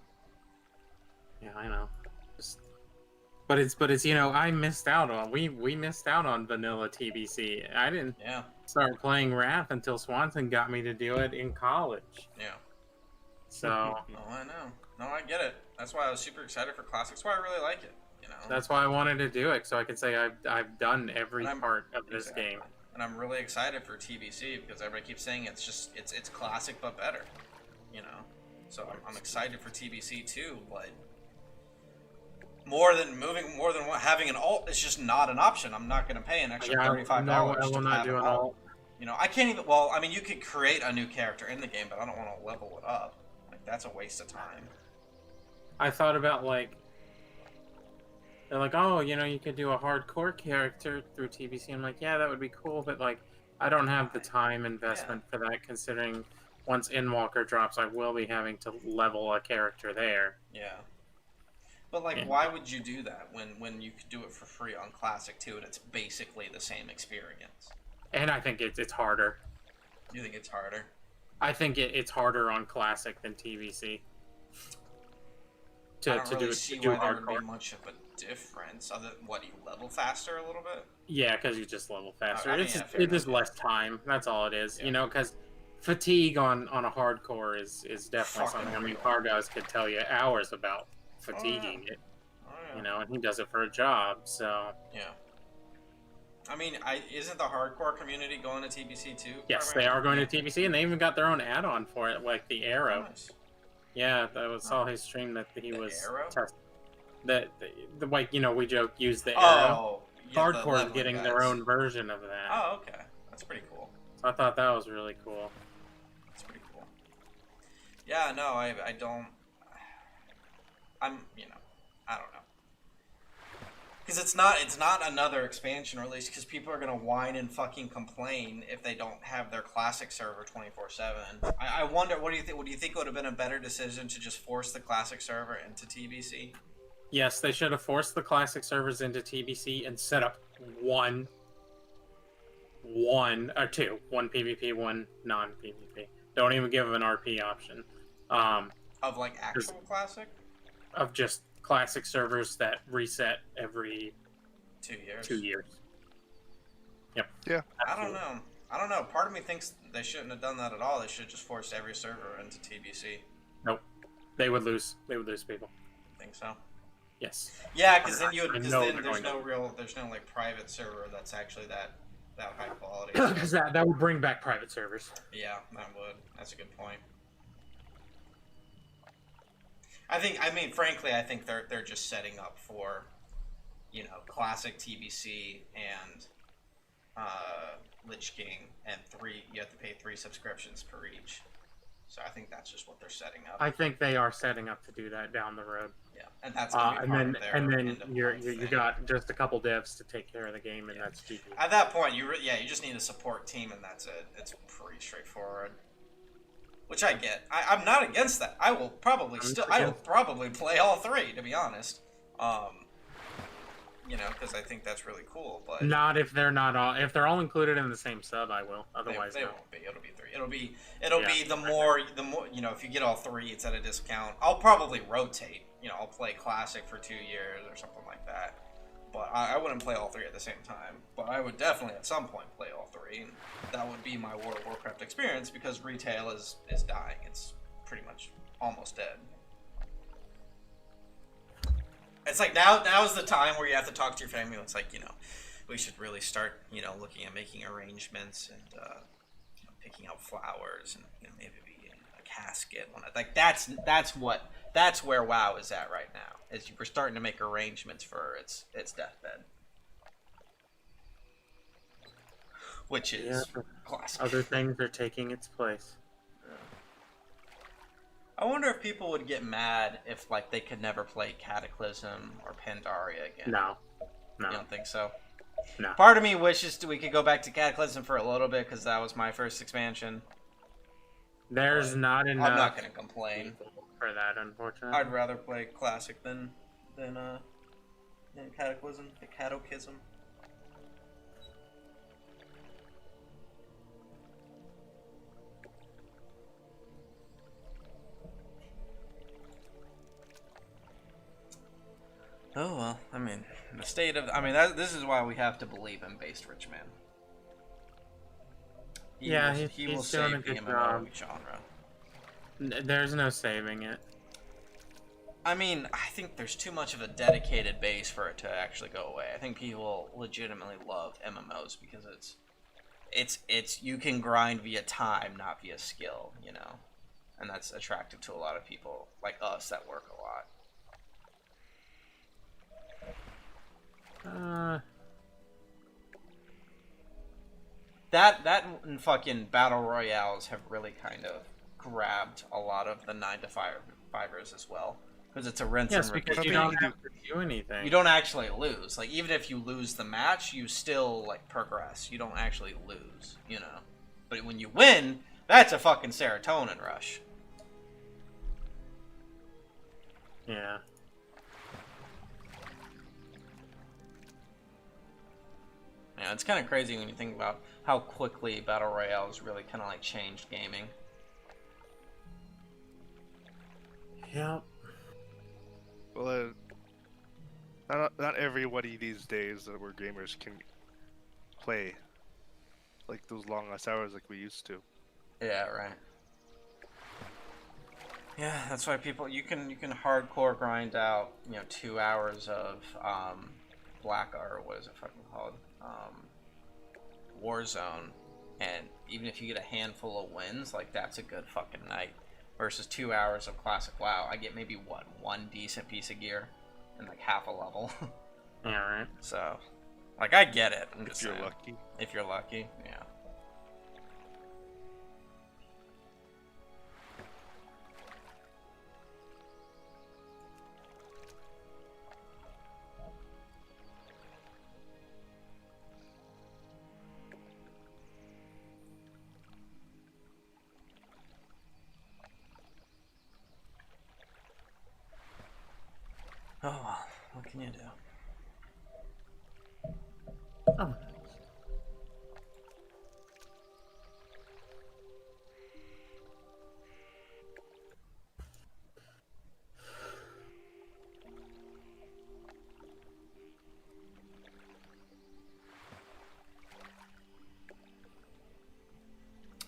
Yeah, I know. But it's I missed out on we missed out on vanilla TBC. I didn't start playing Wrath until Swanson got me to do it in college. Yeah. So. Oh, I know. No, I get it. That's why I was super excited for Classic. That's why I really like it. That's why I wanted to do it, so I can say I've done every part of this game. And I'm really excited for TBC because everybody keeps saying it's Classic but better, So I'm excited for TBC too, but more than having an alt is just not an option. I'm not going to pay an extra $35 No, I will not do an alt. I can't even. Well, I mean, you could create a new character in the game, but I don't want to level it up. Like that's a waste of time. I thought about they're like, oh, you could do a hardcore character through TBC. I'm like, yeah, that would be cool, but I don't have the time investment for that, considering once Endwalker drops, I will be having to level a character there. Yeah. But why would you do that when you could do it for free on Classic too, and it's basically the same experience? And I think it's harder. You think it's harder? I think it's harder on Classic than TBC. I don't really see why there would be much of a difference. Other than what, you level faster a little bit? Yeah, because you just level faster. It's just less time. That's all it is. Because fatigue on a hardcore is definitely something. I mean, hard guys could tell you hours about fatiguing it. And he does it for a job. So yeah. I mean, isn't the hardcore community going to TBC too? Yes, they are going to TBC, and they even got their own add-on for it, like the Arrow. Nice. Yeah, saw his stream that he was testing. We joke, use the Arrow. Oh, Hardcore is getting their own version of that. Oh, okay. That's pretty cool. So I thought that was really cool. That's pretty cool. Yeah, no, I don't... I don't know. Because it's not another expansion release, because people are going to whine and fucking complain if they don't have their Classic server 24/7. I wonder, what do you think? Would you think it would have been a better decision to just force the Classic server into TBC? Yes, they should have forced the Classic servers into TBC and set up one PvP, one non-PvP. Don't even give them an RP option. Of actual Classic? Of just Classic servers that reset every 2 years. 2 years. Yep. Yeah. I don't know. I don't know. Part of me thinks they shouldn't have done that at all. They should have just forced every server into TBC. Nope. They would lose. They would lose people. Think so? Yes. Yeah, because then I there's know no like private server that's actually that high quality. Because that would bring back private servers. Yeah, that would. That's a good point. Frankly, I think they're just setting up for, classic TBC and Lich King, and you have to pay 3 subscriptions per each. So I think that's just what they're setting up. I think they are setting up to do that down the road. Yeah, and that's gonna be part of their and then end of you thing. got just a couple devs to take care of the game, and that's GG. At that point, you just need a support team, and that's it. It's pretty straightforward. Which I get. I'm not against that. I will probably play all 3, to be honest. Because I think that's really cool. But not if they're not all. If they're all included in the same sub, I will. Otherwise, they no. won't be. It'll be 3. It'll be the more. If you get all 3, it's at a discount. I'll probably rotate. I'll play classic for 2 years or something like that. But I wouldn't play all 3 at the same time. But I would definitely at some point play all 3. And that would be my World of Warcraft experience, because retail is dying. It's pretty much almost dead. It's like now's the time where you have to talk to your family. It's like, we should really start, looking at making arrangements and picking out flowers and maybe a casket. Like that's where WoW is at right now. Is we're starting to make arrangements for its deathbed, which is classic. Other things are taking its place. I wonder if people would get mad if they could never play Cataclysm or Pandaria again. No. You don't think so? No. Part of me wishes we could go back to Cataclysm for a little bit, because that was my first expansion. There's not enough. I'm not gonna complain for that, unfortunately. I'd rather play Classic than Cataclysm. The Cataclysm. Oh well, the state of this is why we have to believe in Based Rich Man. He will he's save doing a the good MMO job. genre. There's no saving it. I think there's too much of a dedicated base for it to actually go away. I think people legitimately love MMOs because it's you can grind via time, not via skill, and that's attractive to a lot of people like us that work a lot. That and fucking battle royales have really kind of grabbed a lot of the 9-to-5ers as well, because it's a rinse and repeat. Because you don't have to do anything. You don't actually lose. Even if you lose the match, you still progress. You don't actually lose, But when you win, that's a fucking serotonin rush. Yeah. Yeah, it's kind of crazy when you think about how quickly Battle Royales really kind of changed gaming. Yep. Well, not everybody these days that we're gamers can play those long ass hours like we used to. Yeah, right. Yeah, that's why you can hardcore grind out 2 hours of Black, or what is it fucking called? Warzone, and even if you get a handful of wins, that's a good fucking night. Versus 2 hours of classic WoW, I get maybe one decent piece of gear and half a level. Yeah, right. So, I get it. I'm just saying. Lucky. If you're lucky, yeah. Oh well, what can you do? Oh.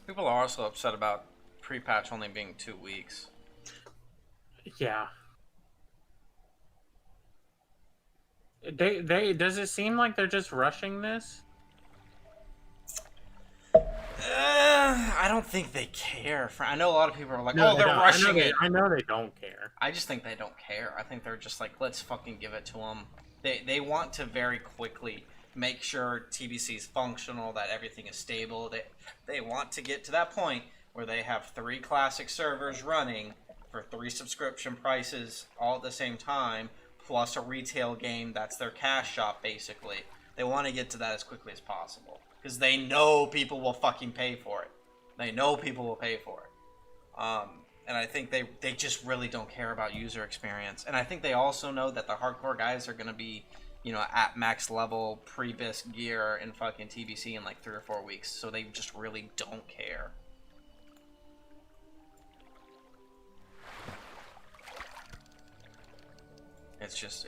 People are also upset about pre-patch only being 2 weeks. Yeah. They does it seem like they're just rushing this? I don't think they care. I know a lot of people are like, No, "Oh, they they're don't. rushing it." I know they don't care. I just think they don't care. I think they're just like, "Let's fucking give it to them." They want to very quickly make sure TBC is functional, that everything is stable. They want to get to that point where they have 3 classic servers running for 3 subscription prices all at the same time, plus a retail game that's their cash shop basically. They want to get to that as quickly as possible because they know people will fucking pay for it. They know people will pay for it. And I think they just really don't care about user experience. And I think they also know that the hardcore guys are going to be, at max level pre-bisc gear in fucking TBC in like 3 or 4 weeks. So they just really don't care. It's just,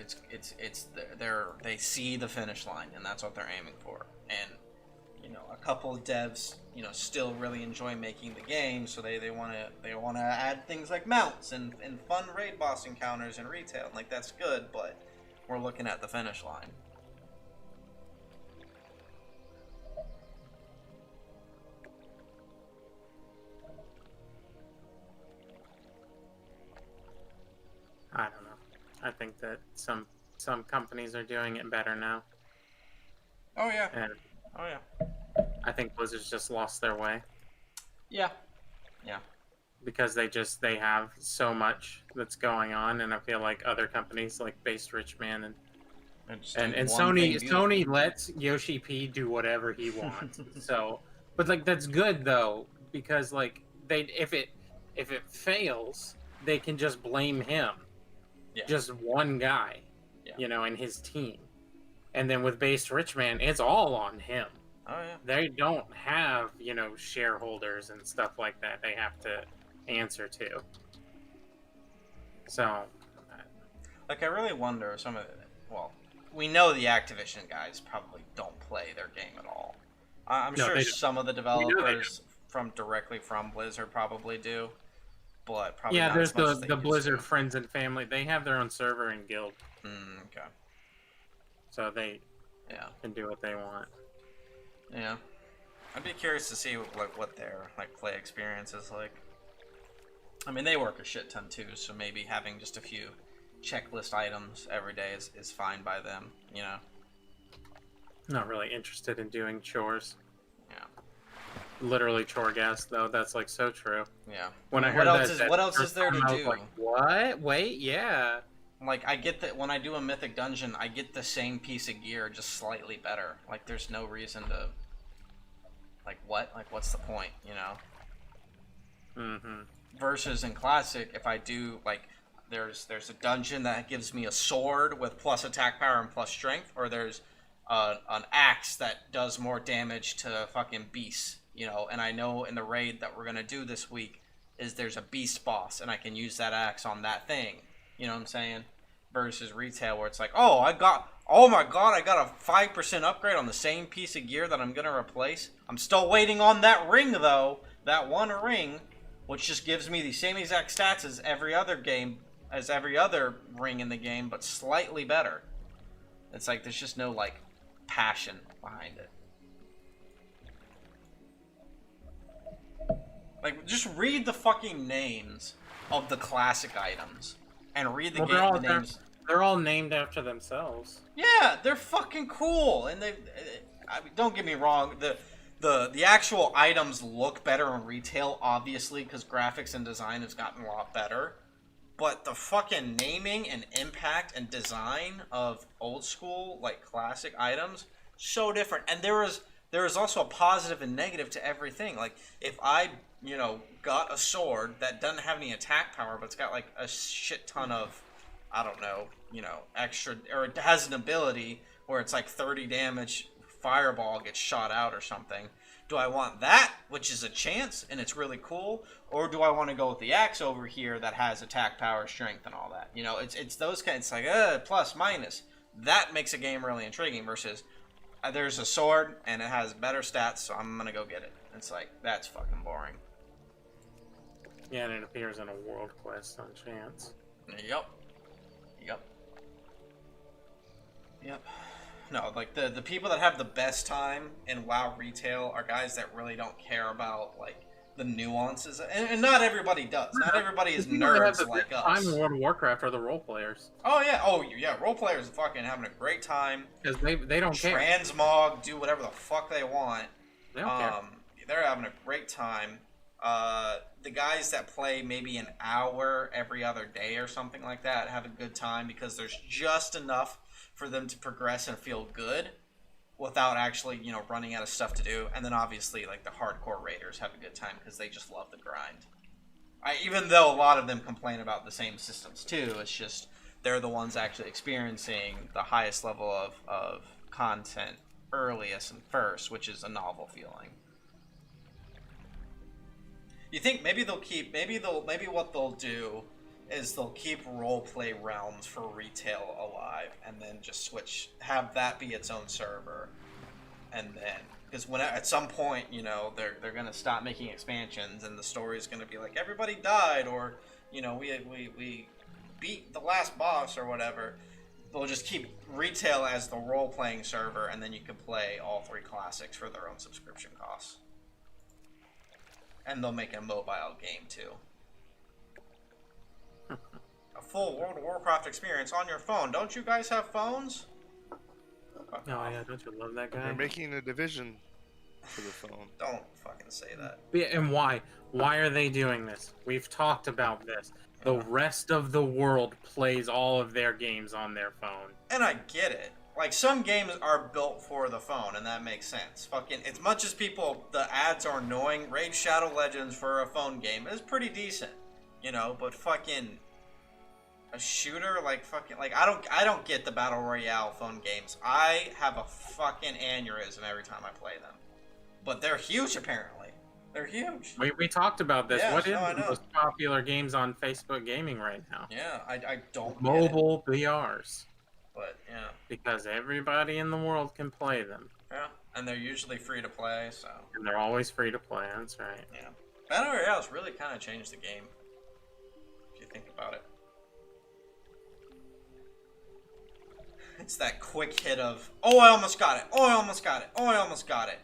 they see the finish line and that's what they're aiming for. And, a couple of devs, still really enjoy making the game, so they want to add things like mounts and fun raid boss encounters and retail. Like, that's good, but we're looking at the finish line. I don't know. I think that some companies are doing it better now. Oh yeah. And Oh yeah. I think Blizzard's just lost their way. Yeah. Yeah. Because they have so much that's going on, and I feel like other companies like Based Rich Man and Sony lets Yoshi P do whatever he wants. So, but like that's good though, because like if it fails, they can just blame him. Yeah. Just one guy, and his team. And then with Based Rich Man, it's all on him. Oh yeah. They don't have, shareholders and stuff like that they have to answer to. So, like, I really wonder we know the Activision guys probably don't play their game at all. I'm sure some of the developers directly from Blizzard probably do, but probably not there's as much as they the used Blizzard to. friends and family. They have their own server and guild. Okay. So they can do what they want. Yeah. I'd be curious to see what their play experience is like. I mean, they work a shit ton too, so maybe having just a few checklist items every day is fine by them, Not really interested in doing chores. Yeah. Literally choregasm though. That's like so true. Yeah. When I heard what else is there to I was do? like, what? Wait, yeah. Like, I get that when I do a mythic dungeon, I get the same piece of gear, just slightly better. Like, there's no reason to... Like, what? Like, what's the point, Mm-hmm. Versus in Classic, if I do, there's a dungeon that gives me a sword with plus attack power and plus strength, or there's an axe that does more damage to fucking beasts, and I know in the raid that we're going to do this week there's a beast boss, and I can use that axe on that thing. You know what I'm saying? Versus retail where it's like, oh my god, I got a 5% upgrade on the same piece of gear that I'm going to replace. I'm still waiting on that ring though. That one ring, which just gives me the same exact stats as every other ring in the game, but slightly better. It's like there's just no passion behind it. Like, just read the fucking names of the classic items. And read the names. They're all named after themselves. Yeah, they're fucking cool, and don't get me wrong. The actual items look better in retail, obviously, because graphics and design has gotten a lot better. But the fucking naming and impact and design of old school classic items, so different. And there is also a positive and negative to everything. Like, if I got a sword that doesn't have any attack power, but it's got a shit ton of, I don't know, extra, or it has an ability where it's 30 damage, fireball gets shot out or something. Do I want that, which is a chance and it's really cool, or do I want to go with the axe over here that has attack power, strength, and all that? It's those kinds. It's plus minus. That makes a game really intriguing versus there's a sword and it has better stats, so I'm gonna go get it. It's like, that's fucking boring. Yeah, and it appears in a world quest on chance. Yep. No, like the people that have the best time in WoW retail are guys that really don't care about like the nuances, and not everybody does. Not everybody is The people that have nerds the like best us. time in World of Warcraft are the role players. Oh yeah, role players are fucking having a great time. Because they don't care. Transmog, do whatever the fuck they want. They don't care. They're having a great time. The guys that play maybe an hour every other day or something like that have a good time because there's just enough for them to progress and feel good without actually, running out of stuff to do. And then obviously, like, the hardcore raiders have a good time because they just love the grind. Even though a lot of them complain about the same systems too, it's just they're the ones actually experiencing the highest level of content earliest and first, which is a novel feeling. You think maybe what they'll do is they'll keep roleplay realms for retail alive, and then just have that be its own server, and then because when at some point they're gonna stop making expansions, and the story's gonna be like everybody died, or we beat the last boss or whatever. They'll just keep retail as the role playing server, and then you can play all 3 classics for their own subscription costs. And they'll make a mobile game too. A full World of Warcraft experience on your phone. Don't you guys have phones? Oh yeah, don't you love that guy? They're making a division for the phone. Don't fucking say that. Yeah, and why? Why are they doing this? We've talked about this. The rest of the world plays all of their games on their phone. And I get it. Like, some games are built for the phone, and that makes sense. Fucking, as much as the ads are annoying, Raid Shadow Legends for a phone game is pretty decent. But fucking a shooter, I don't get the Battle Royale phone games. I have a fucking aneurysm every time I play them. But they're huge, apparently. They're huge. We talked about this. Yeah, What is no, I the know. most popular games on Facebook gaming right now? Yeah, I don't Mobile BRs. But, yeah. Because everybody in the world can play them. Yeah, and they're usually free to play, so... And they're always free to play, that's right. Yeah. Battle Royale's really kind of changed the game, if you think about it. It's that quick hit of, oh, I almost got it, oh, I almost got it, oh, I almost got it.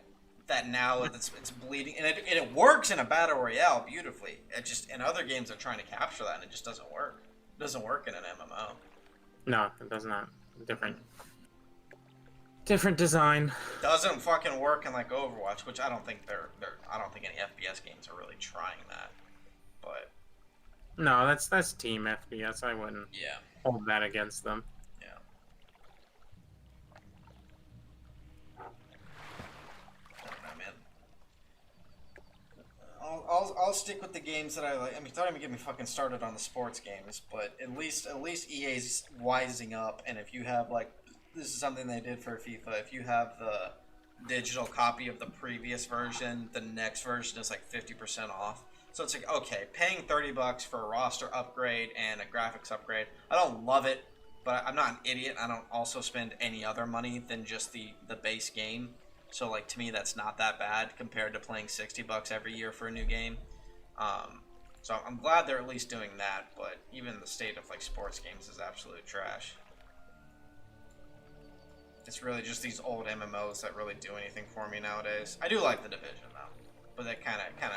That now it's bleeding, and it works in a Battle Royale beautifully. It just, in other games they're trying to capture that, and it just doesn't work. It doesn't work in an MMO. No, it does not. Different design. Doesn't fucking work in like Overwatch, which I don't think I don't think any FPS games are really trying that. But no, that's team FPS. I wouldn't hold that against them. Yeah. I don't know, man. I'll stick with the games that I like. I mean, don't even get me fucking started on the sports games, but at least EA's wising up, and if you have this is something they did for FIFA. If you have the digital copy of the previous version, the next version is like 50% off. So it's like, okay, paying $30 for a roster upgrade and a graphics upgrade. I don't love it, but I'm not an idiot. I don't also spend any other money than just the base game. So like to me, that's not that bad compared to playing $60 every year for a new game. So I'm glad they're at least doing that. But even the state of like sports games is absolute trash. It's really just these old MMOs that really do anything for me nowadays. I do like The Division, though. But that kind of,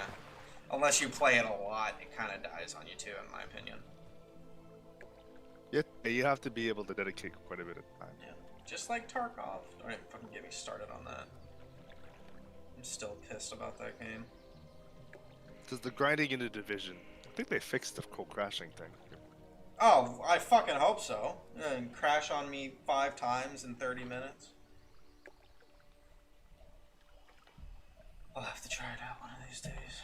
unless you play it a lot, it kind of dies on you, too, in my opinion. Yeah, you have to be able to dedicate quite a bit of time. Yeah. Just like Tarkov. Don't even fucking get me started on that. I'm still pissed about that game. Because the grinding in The Division, I think they fixed the whole crashing thing. Oh, I fucking hope so. And crash on me 5 times in 30 minutes. I'll have to try it out one of these days.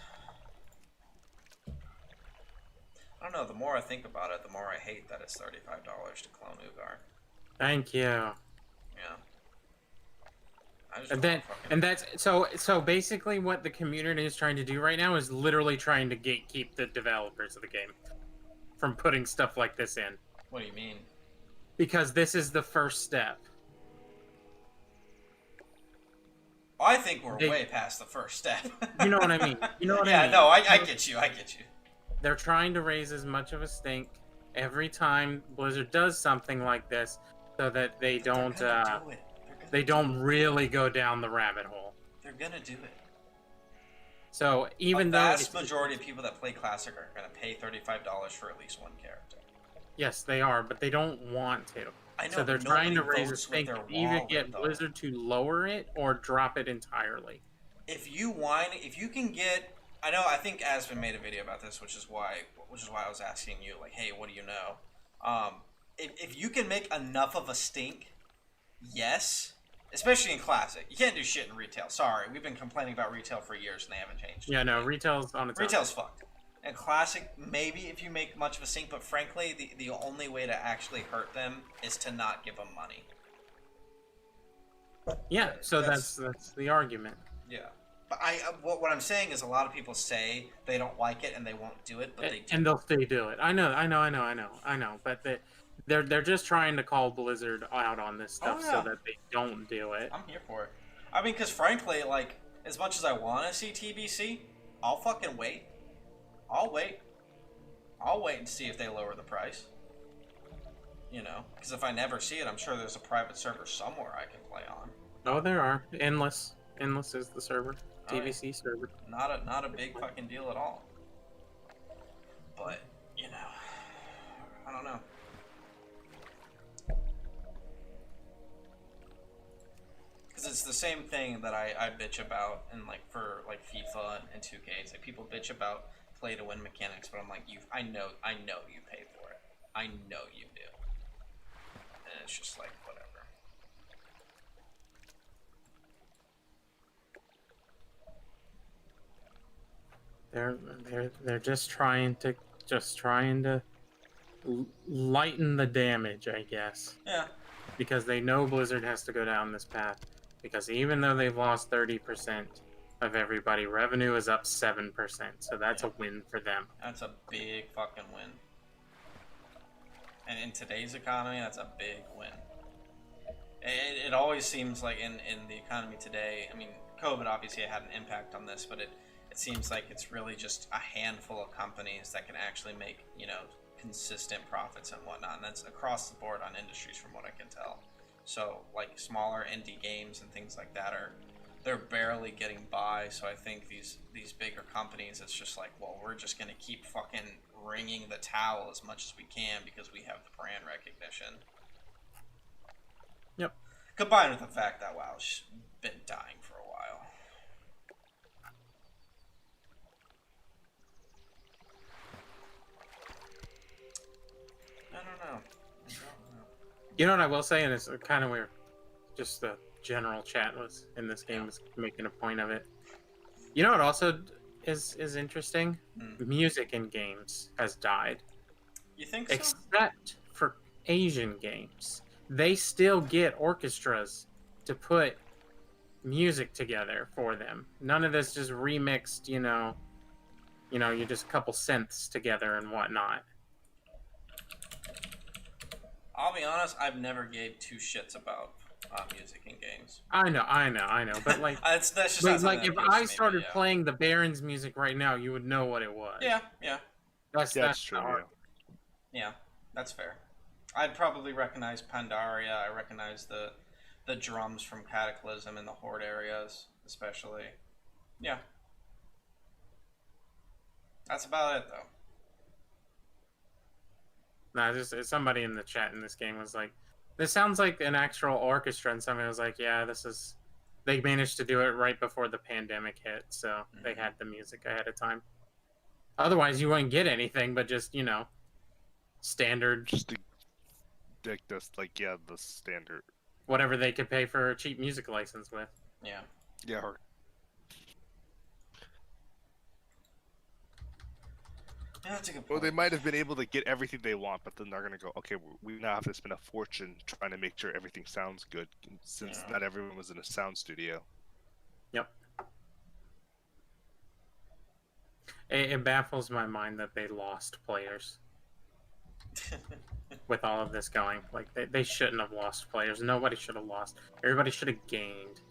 I don't know, the more I think about it, the more I hate that it's $35 to clone Ugar. Thank you. Yeah. And that's so basically what the community is trying to do right now is literally trying to gatekeep the developers of the game from putting stuff like this in. What do you mean? Because this is the first step. I think we're They- way past the first step. You know what I mean? You know what I Yeah, mean? no, I get you. I get you. They're trying to raise as much of a stink every time Blizzard does something like this, so that they don't They're gonna do it. they don't really go down the rabbit hole. They're gonna do it. So even A though vast majority of people that play Classic are gonna pay $35 for at least one character. yes, they are, but they don't want to. I know. So they're but trying to nobody raise a votes with stink their to either wallet, get though. Blizzard to lower it or drop it entirely. If you can get, I think Asvin made a video about this, which is why I was asking you, like, hey, what do you know? If you can make enough of a stink, yes, especially in Classic. You can't do shit in retail. Sorry, we've been complaining about retail for years and they haven't changed. Yeah, no, retail's on its own. Retail's fucked. And Classic, maybe if you make much of a stink, but frankly, the only way to actually hurt them is to not give them money. Yeah, so that's the argument. Yeah. But what I'm saying is a lot of people say they don't like it and they won't do it, but they do. And they'll still do it. I know. But they're just trying to call Blizzard out on this stuff so that they don't do it. I'm here for it. I mean, because frankly, like, as much as I want to see TBC, I'll fucking wait. I'll wait and see if they lower the price. You know, because if I never see it, I'm sure there's a private server somewhere I can play on. Oh, there are. Endless is the server. TBC server. Not a big fucking deal at all. But, you know, I don't know. Because it's the same thing that I bitch about in, like, for, like, FIFA and 2K. It's like people bitch about play-to-win mechanics, but I'm like, I know you pay for it. I know you do. And it's just like, whatever. They're just trying to lighten the damage, I guess. Yeah. Because they know Blizzard has to go down this path. Because even though they've lost 30% of everybody, revenue is up 7%. So that's a win for them. That's a big fucking win. And in today's economy, that's a big win. It always seems like in the economy today, I mean, COVID obviously had an impact on this, but it seems like it's really just a handful of companies that can actually make, you know, consistent profits and whatnot. And that's across the board on industries from what I can tell. So, like, smaller indie games and things like that they're barely getting by. So I think these bigger companies, it's just like, well, we're just going to keep fucking wringing the towel as much as we can because we have the brand recognition. Yep. Combined with the fact that WoW's been dying for a while. I don't know. You know what I will say, and it's kind of weird. Just the general chat was in this game was making a point of it. You know what also is interesting? Music in games has died. You think so? Except for Asian games. They still get orchestras to put music together for them. None of this just remixed, you know, you just a couple synths together and whatnot. I'll be honest, I've never gave two shits about music in games. I know, but like, that's just but not like something if that appeals I to me, started but playing the Baron's music right now, you would know what it was. yeah. That's true. hard. Yeah, that's fair. I'd probably recognize Pandaria. I recognize the drums from Cataclysm in the Horde areas, especially. Yeah. That's about it, though. Nah, just somebody in the chat in this game was like, "This sounds like an actual orchestra," and somebody was like, "Yeah, this is." They managed to do it right before the pandemic hit, so they had the music ahead of time. Otherwise, you wouldn't get anything, but just standard. Just the standard. Whatever they could pay for a cheap music license with. Yeah. Yeah. Yeah, that's a good point. Well, they might have been able to get everything they want, but then they're gonna go, okay, we now have to spend a fortune trying to make sure everything sounds good, since not everyone was in a sound studio. Yep. It baffles my mind that they lost players with all of this going. Like, they shouldn't have lost players. Nobody should have lost. Everybody should have gained.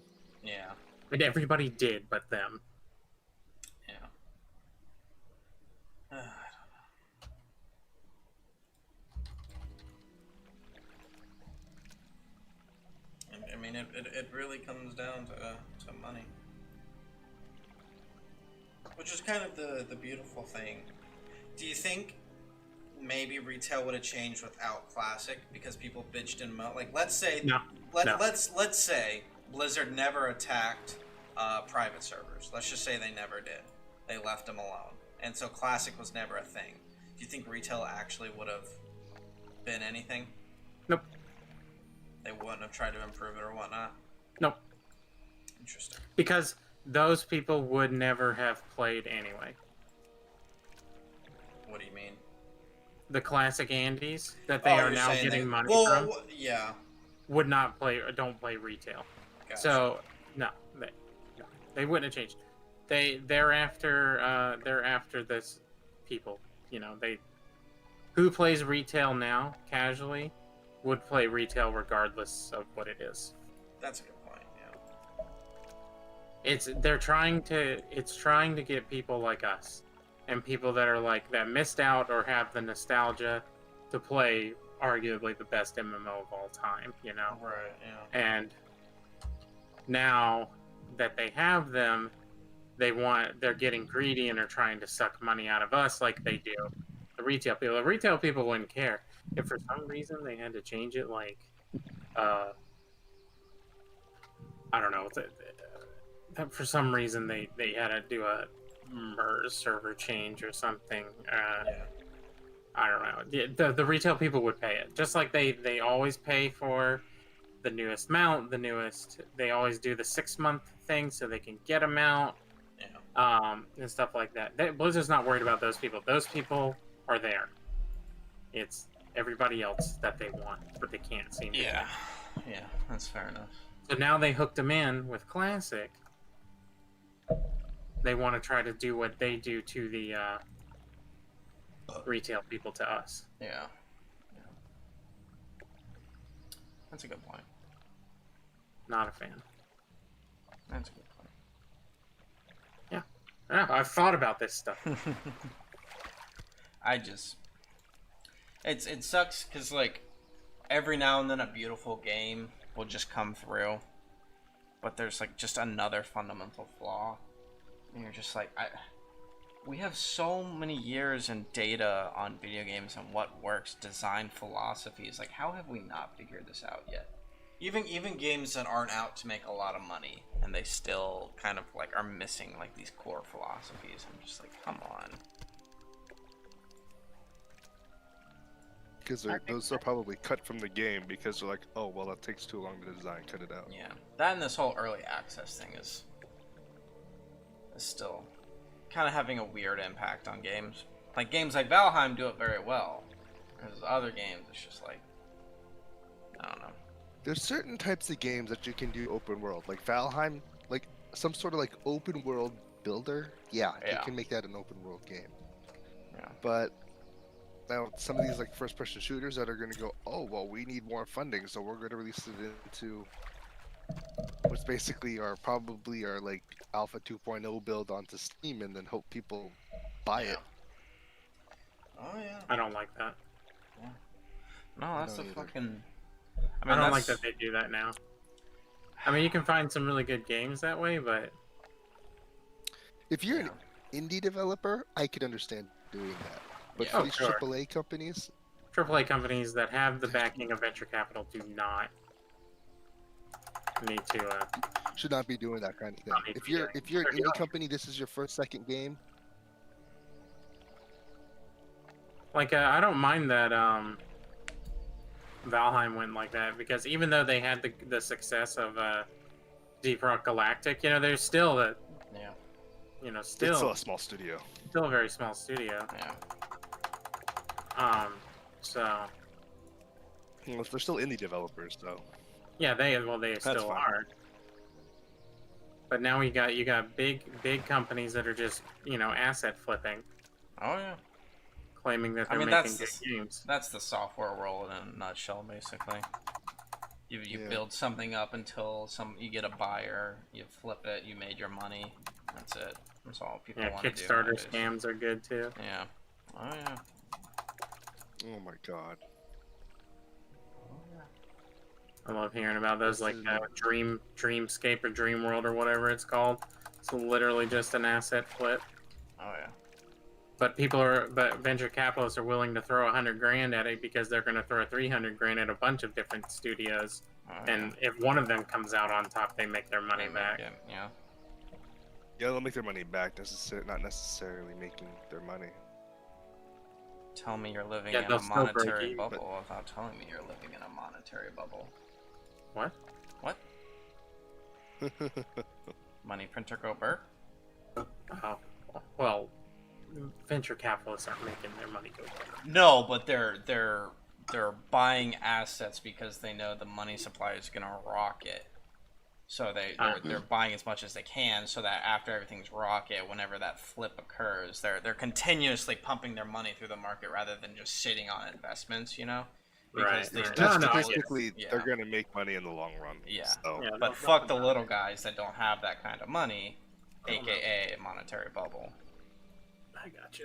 Yeah. And everybody did, but them. Yeah. I don't know. I mean, it really comes down to money. Which is kind of the beautiful thing. Do you think maybe retail would have changed without Classic because people bitched and moaned? Like, let's say, No. No. let's say Blizzard never attacked private servers. Let's just say they never did. They left them alone, and so Classic was never a thing. Do you think retail actually would have been anything? Nope. They wouldn't have tried to improve it or whatnot. Nope. Interesting. Because those people would never have played anyway. What do you mean? The classic Andes that they are you're now saying getting they, money well, from yeah. would not play or don't play retail. Gotcha. So no, they wouldn't have changed. They're after this people. You know, who plays retail now casually would play retail regardless of what it is. That's a good point. Yeah. It's trying to get people like us and people that are like that missed out or have the nostalgia to play arguably the best MMO of all time, you know. Right. Yeah. And now that they have them, they're getting greedy and are trying to suck money out of us like they do the retail people. The retail people wouldn't care if for some reason they had to change it, like I don't know, that for some reason they had to do a MERS server change or something. Yeah. I don't know. The retail people would pay it, just like they always pay for the newest mount, they always do the 6-month thing so they can get a mount. Yeah. And stuff like that. Blizzard's not worried about those people. Those people are there. It's everybody else that they want, but they can't seem to. Yeah. Yeah, that's fair enough. So now they hooked them in with Classic. They want to try to do what they do to the retail people to us. Yeah. That's a good point. Not a fan. That's a good point. Yeah, I've thought about this stuff. It sucks because like every now and then a beautiful game will just come through, but there's like just another fundamental flaw, and you're just like, we have so many years and data on video games and what works, design philosophies. Like, how have we not figured this out yet? Even games that aren't out to make a lot of money, and they still kind of like are missing like these core philosophies. I'm just like, come on. Because those are probably cut from the game because they're like, oh well, that takes too long to design, cut it out. Yeah, that and this whole early access thing is still kind of having a weird impact on games. Like games like Valheim do it very well. Whereas other games, it's just like, I don't know. There's certain types of games that you can do open world, like Valheim, like some sort of like open world builder. Yeah, you can make that an open world game. Yeah. But now some of these like first person shooters that are going to go, oh well, we need more funding, so we're going to release it into what's basically probably our like Alpha 2.0 build onto Steam, and then hope people buy it. Oh yeah. I don't like that. Yeah. No, that's a fucking. I don't like that they do that now. I mean, you can find some really good games that way, but if you're an indie developer, I could understand doing that. But for these AAA companies, AAA companies that have the backing of venture capital do not need to. Should not be doing that kind of thing. If you're an indie company, this is your second game. Like I don't mind that Valheim went like that, because even though they had the success of Deep Rock Galactic, you know, there's still a it's still a small studio. Still a very small studio. Yeah. So. Well, they're still indie developers, though. Yeah, they still are. But now you got big companies that are just, you know, asset flipping. Oh yeah. Claiming that they're making good games. That's the software world in a nutshell, basically. You Yeah. build something up until you get a buyer, you flip it, you made your money. That's it. That's all people Yeah, want to do Kickstarter nowadays. scams are good too. Yeah. Oh yeah. Oh my god. I love hearing about those, This like is- Dreamscape or Dream World or whatever it's called. It's literally just an asset flip. Oh yeah. But venture capitalists are willing to throw 100 grand at it because they're going to throw 300 grand at a bunch of different studios. Oh, And if one of them comes out on top, they make their money back. Yeah. Yeah, they'll make their money back. Not necessarily making their money. Tell me you're living Yeah, in they'll a still break monetary even, bubble without telling me you're living in a monetary bubble. What? What? Money printer go burr? Oh, well, venture capitalists aren't making their money go down. No, but they're buying assets because they know the money supply is gonna rocket. So they're buying as much as they can, so that after everything's rocket, whenever that flip occurs, they're continuously pumping their money through the market rather than just sitting on investments, you know? Because Right. they- No, That's no, statistically, yeah. they're gonna make money in the long run. Yeah. So. Yeah, But no, fuck the nothing little guys that don't have that kind of money, I don't know. aka monetary bubble. I gotcha.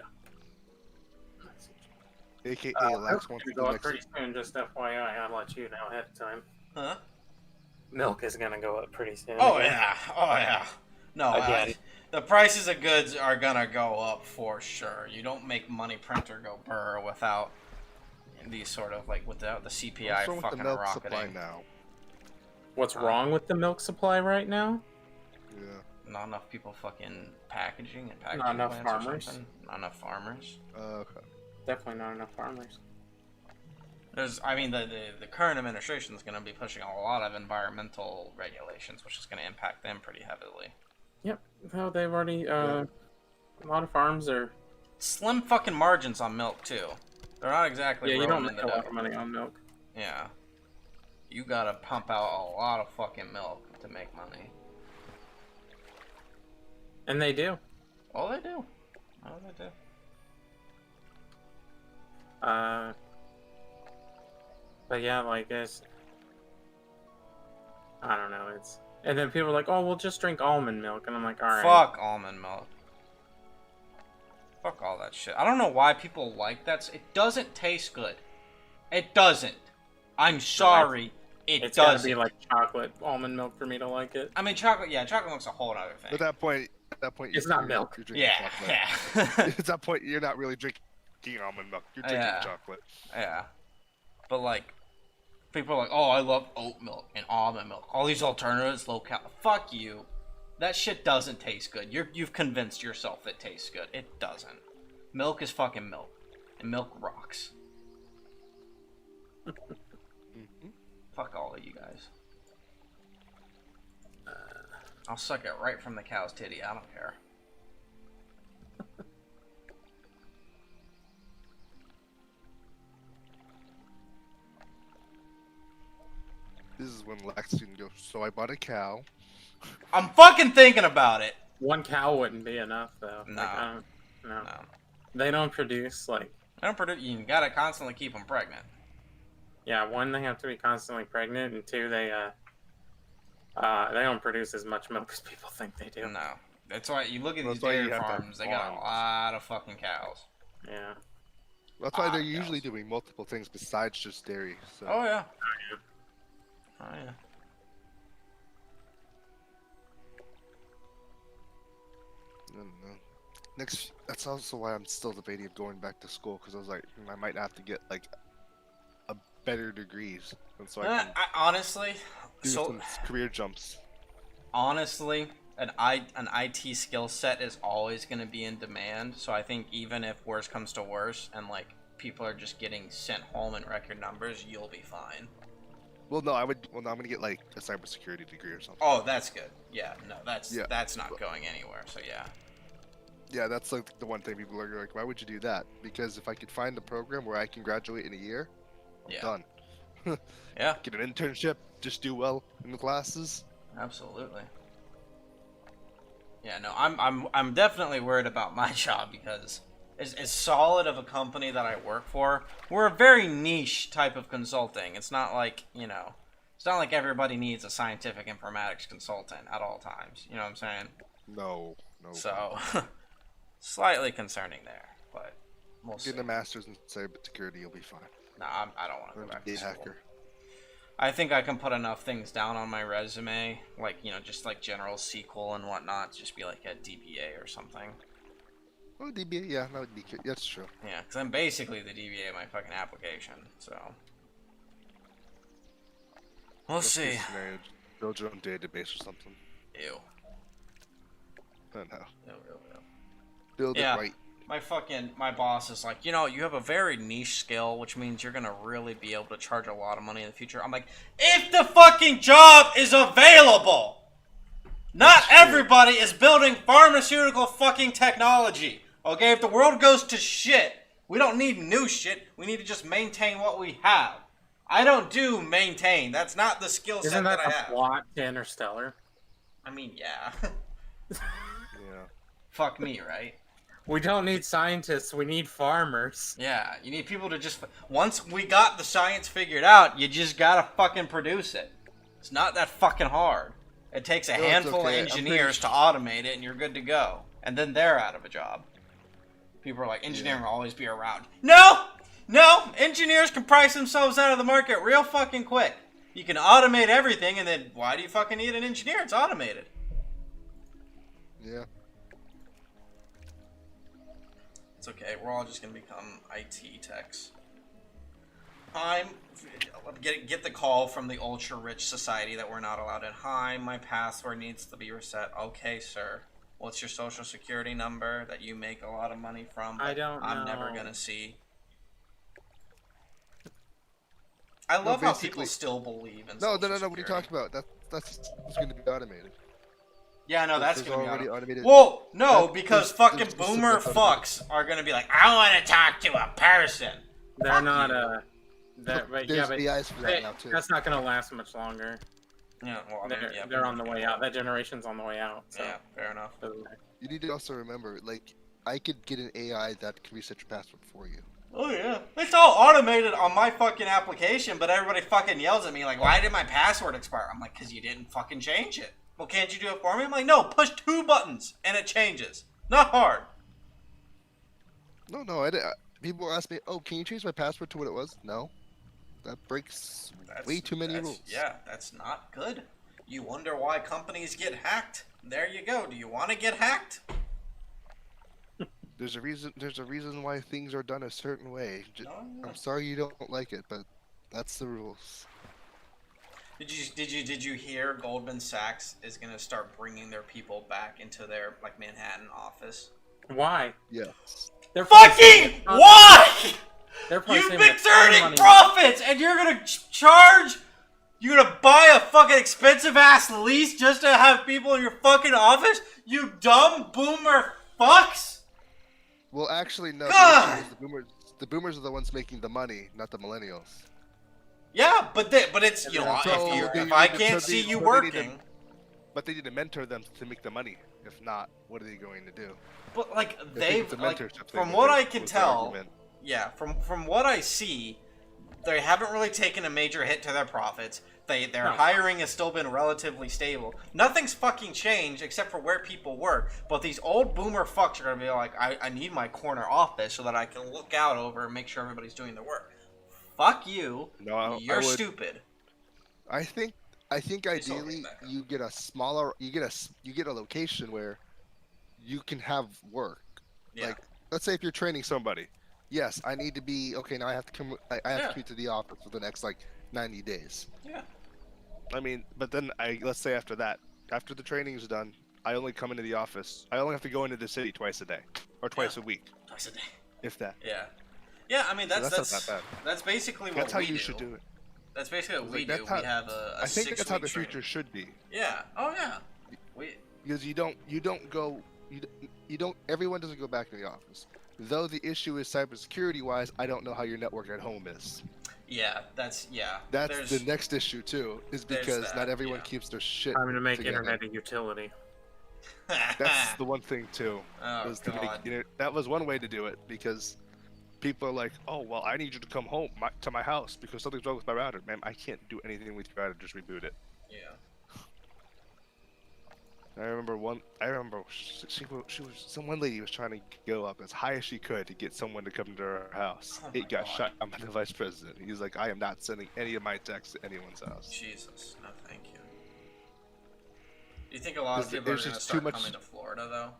AKA Milk's Lax wants to gonna go do up next. pretty soon, just FYI. I'll let you know ahead of time. Huh? Milk is gonna go up pretty soon. Oh again. yeah, oh yeah. No, Again. the prices of goods are gonna go up for sure. You don't make money printer go burr without these sort of without the CPI What's wrong with the fucking milk supply rocketing. now? What's wrong with the milk supply right now? Yeah. Not enough people fucking packaging and packaging Not enough plants or farmers. something. Not enough farmers. Okay. Definitely not enough farmers. The current administration is going to be pushing a lot of environmental regulations, which is going to impact them pretty heavily. Yep. Well, they've already. A lot of farms are. Slim fucking margins on milk too. They're not exactly. Yeah, you don't rolling make in a the lot of money on milk. Yeah. You gotta pump out a lot of fucking milk to make money. And they do. Oh, they do. Oh, they do. But yeah, I don't know. And then people are like, "Oh, we'll just drink almond milk," and I'm like, "All right." Fuck almond milk. Fuck all that shit. I don't know why people like that. It doesn't taste good. It doesn't. I'm sorry. It's doesn't. gotta be like chocolate almond milk for me to like it. I mean, chocolate. Yeah, chocolate milk's a whole other thing. At that point, It's not milk. You're drinking Yeah, chocolate. yeah, At that point, you're not really drinking almond milk. You're drinking Yeah. chocolate. yeah. But people are like, "Oh, I love oat milk and almond milk. All these alternatives, low cal." Fuck you. That shit doesn't taste good. You've convinced yourself it tastes good. It doesn't. Milk is fucking milk, and milk rocks. Mhm. Fuck all of you guys. I'll suck it right from the cow's titty. I don't care. This is when Lex can go. So I bought a cow. I'm fucking thinking about it. One cow wouldn't be enough, though. No. No. No. They don't produce I don't produce. You gotta constantly keep them pregnant. Yeah, one, they have to be constantly pregnant, and two, they don't produce as much milk as people think they do. No. That's why you look at Well, these that's why dairy you have to have farms. They got a farms. lot of fucking cows. Yeah. That's why they're cows. usually doing multiple things besides just dairy. So. Oh yeah. Oh yeah. I don't know. That's also why I'm still debating of going back to school, because I was like, I might have to get a better degrees, and so I can I honestly, do some career jumps. honestly, an IT skill set is always going to be in demand. So I think even if worse comes to worse, and people are just getting sent home in record numbers, you'll be fine. Well, no, I'm gonna get a cybersecurity degree or something. Oh, that's good. Yeah, no, that's Yeah. that's not going anywhere. So yeah. Yeah, that's the one thing people are like, why would you do that? Because if I could find a program where I can graduate in a year, I'm Yeah. done. Yeah. Get an internship, just do well in the classes. Absolutely. Yeah, no, I'm definitely worried about my job because as solid of a company that I work for, we're a very niche type of consulting. It's not it's It's not like everybody needs a scientific informatics consultant at all times. You know what I'm saying? No. So, slightly concerning there, but we'll see. Getting a master's in cybersecurity, you'll be fine. No, I don't want to go back to school. Hacker. I think I can put enough things down on my resume, like, you know, just like general SQL and whatnot, just be like a DBA or something. Oh, DBA, yeah, that would be good. That's true. Yeah, because I'm basically the DBA of my fucking application, so. We'll see. Build your own database or something. Ew. I don't know. Ew. Build Yeah. it right. My boss is like, you know, you have a very niche skill, which means you're gonna really be able to charge a lot of money in the future. I'm like, if the fucking job is available! Not everybody is building pharmaceutical fucking technology. Okay, if the world goes to shit, we don't need new shit. We need to just maintain what we have. I don't do maintain. That's not the skill set that I have. Isn't that the plot to Interstellar? I mean, yeah. Yeah. Fuck me, right? We don't need scientists, we need farmers. Yeah, you need people to just... Once we got the science figured out, you just gotta fucking produce it. It's not that fucking hard. It takes a handful of engineers to automate it, and you're good to go. And then they're out of a job. People are like, engineering will always be around. No! Engineers can price themselves out of the market real fucking quick. You can automate everything, and then why do you fucking need an engineer? It's automated. Yeah. It's okay. We're all just gonna become IT techs. Get the call from the ultra rich society that we're not allowed in. Hi, my password needs to be reset. Okay, sir. What's your social security number that you make a lot of money from? I don't know. I'm never gonna see. I love how people still believe in. No. What are you talking about? That's going to be automated. Yeah, no, that's gonna be already automated. Well, no, because fucking boomer fucks are gonna be like, I want to talk to a person. They're not There's AIs for that now too. That's not gonna last much longer. Yeah, well, I mean, They're on the way out. That generation's on the way out. So. Yeah, fair enough. You need to also remember, like, I could get an AI that can reset your password for you. Oh yeah, it's all automated on my fucking application, but everybody fucking yells at me like, why did my password expire? I'm like, cause you didn't fucking change it. Well, can't you do it for me? I'm like, no, push 2 buttons and it changes. Not hard. No, people ask me, oh, can you change my password to what it was? No. That breaks way too many rules. Yeah, that's not good. You wonder why companies get hacked. There you go. Do you want to get hacked? There's a reason why things are done a certain way. I'm sorry you don't like it, but that's the rules. Did you hear Goldman Sachs is gonna start bringing their people back into their like Manhattan office? Why? Yes. They're fucking why? You've been turning profits, and you're gonna charge. You're gonna buy a fucking expensive ass lease just to have people in your fucking office? You dumb boomer fucks. Well, actually, no. The boomers are the ones making the money, not the millennials. Yeah, but it's, you know, if I can't see you working. But they need to mentor them to make the money. If not, what are they going to do? But like from what I can tell, yeah, from what I see, they haven't really taken a major hit to their profits. Their hiring has still been relatively stable. Nothing's fucking changed except for where people work. But these old boomer fucks are gonna be like, I need my corner office so that I can look out over and make sure everybody's doing their work. Fuck you. No, you're stupid. I think ideally you get a location where you can have work. Yeah. Like, let's say if you're training somebody, yes, I need to be okay. Now I have to come. I have to commute to the office for the next 90 days. Yeah. I mean, but then let's say after the training is done, I only come into the office. I only have to go into the city twice a day, or twice a week. Twice a day. If that. Yeah. Yeah, I mean that's not that bad. That's basically what that's how we you do. Should do it. That's basically what we do. We have a I think that's how the training. future should be. Yeah. Oh yeah. Because you don't everyone doesn't go back to the office. Though the issue is cybersecurity wise, I don't know how your network at home is. Yeah, that's the next issue too, is because not everyone keeps their shit. I'm gonna make together. internet a utility. That's the one thing too. Oh, that was one way to do it, because People are like, "Oh, well, I need you to come home to my house because something's wrong with my router." Man, I can't do anything with your router. Just reboot it. Yeah. I remember some one lady was trying to go up as high as she could to get someone to come to her house. Oh my It got God. shut down by the vice president. He's like, I am not sending any of my texts to anyone's house. Jesus, no, thank you. Do you think a lot of There's people are just gonna too start much- coming to Florida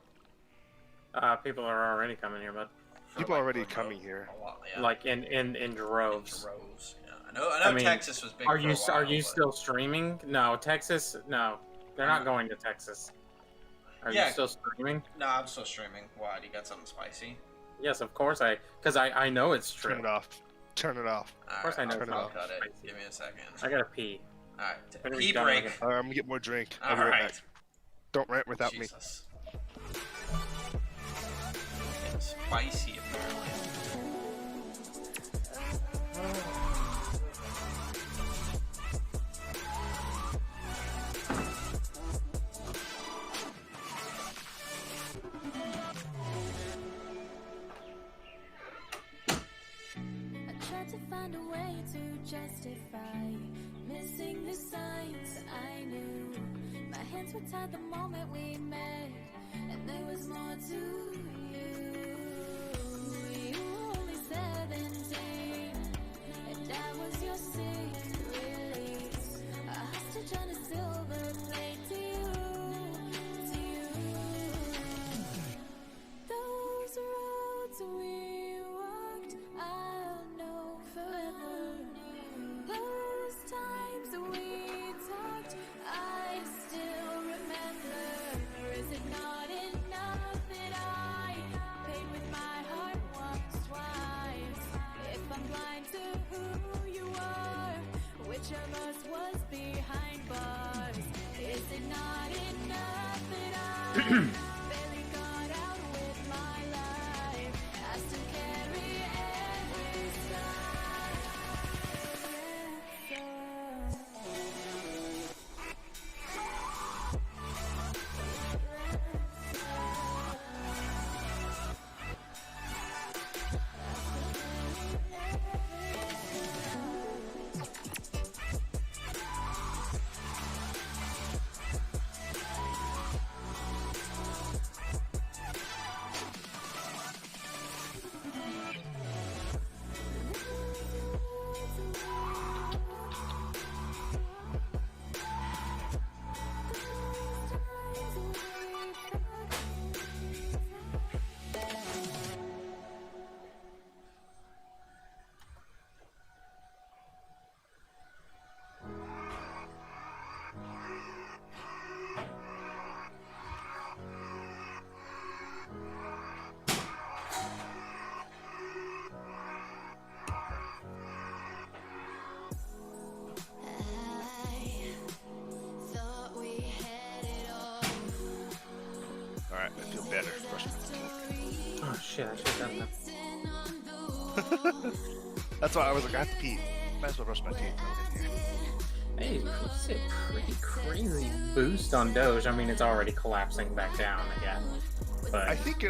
though? People are already coming here, but For, People are already remote? coming here. A lot, yeah. like in droves. Droves. Yeah. I know I mean, Texas was big. Are for you a while, are you but- still streaming? No, Texas. No, they're not going to Texas. Are Yeah. you still streaming? No, I'm still streaming. Why? Do you got something spicy? Yes, of course. Because I know it's true. Turn it off. Turn it off. Of course I know Turn it I'll off. cut it. Spicy. Give me a second. I gotta pee. Alright. When are we Pee done? break. I'm gonna get more drink. I'll All be right right. back. Don't rant without me. Jesus. Getting spicy apparently. I tried to find a way to justify missing the signs I knew. My hands were tied the moment we met, and there was more to you. You were only 17, and I was your sixth release. A hostage on a silver plate to you, to you. Those roads we walked, I'll know forever. Those times that we talked, I still remember. Is it not enough that I paid with my heart once, twice? If I'm blind to who you are, which of us was behind bars? Is it not enough that I barely got out with my life? I still carry every scar. Alright, I feel better. Brush my teeth. Oh shit! I should have done that. That's why I was like, I have to pee. Might as well brush my teeth. Hey, it's a pretty crazy boost on Doge. I mean, it's already collapsing back down again, but I think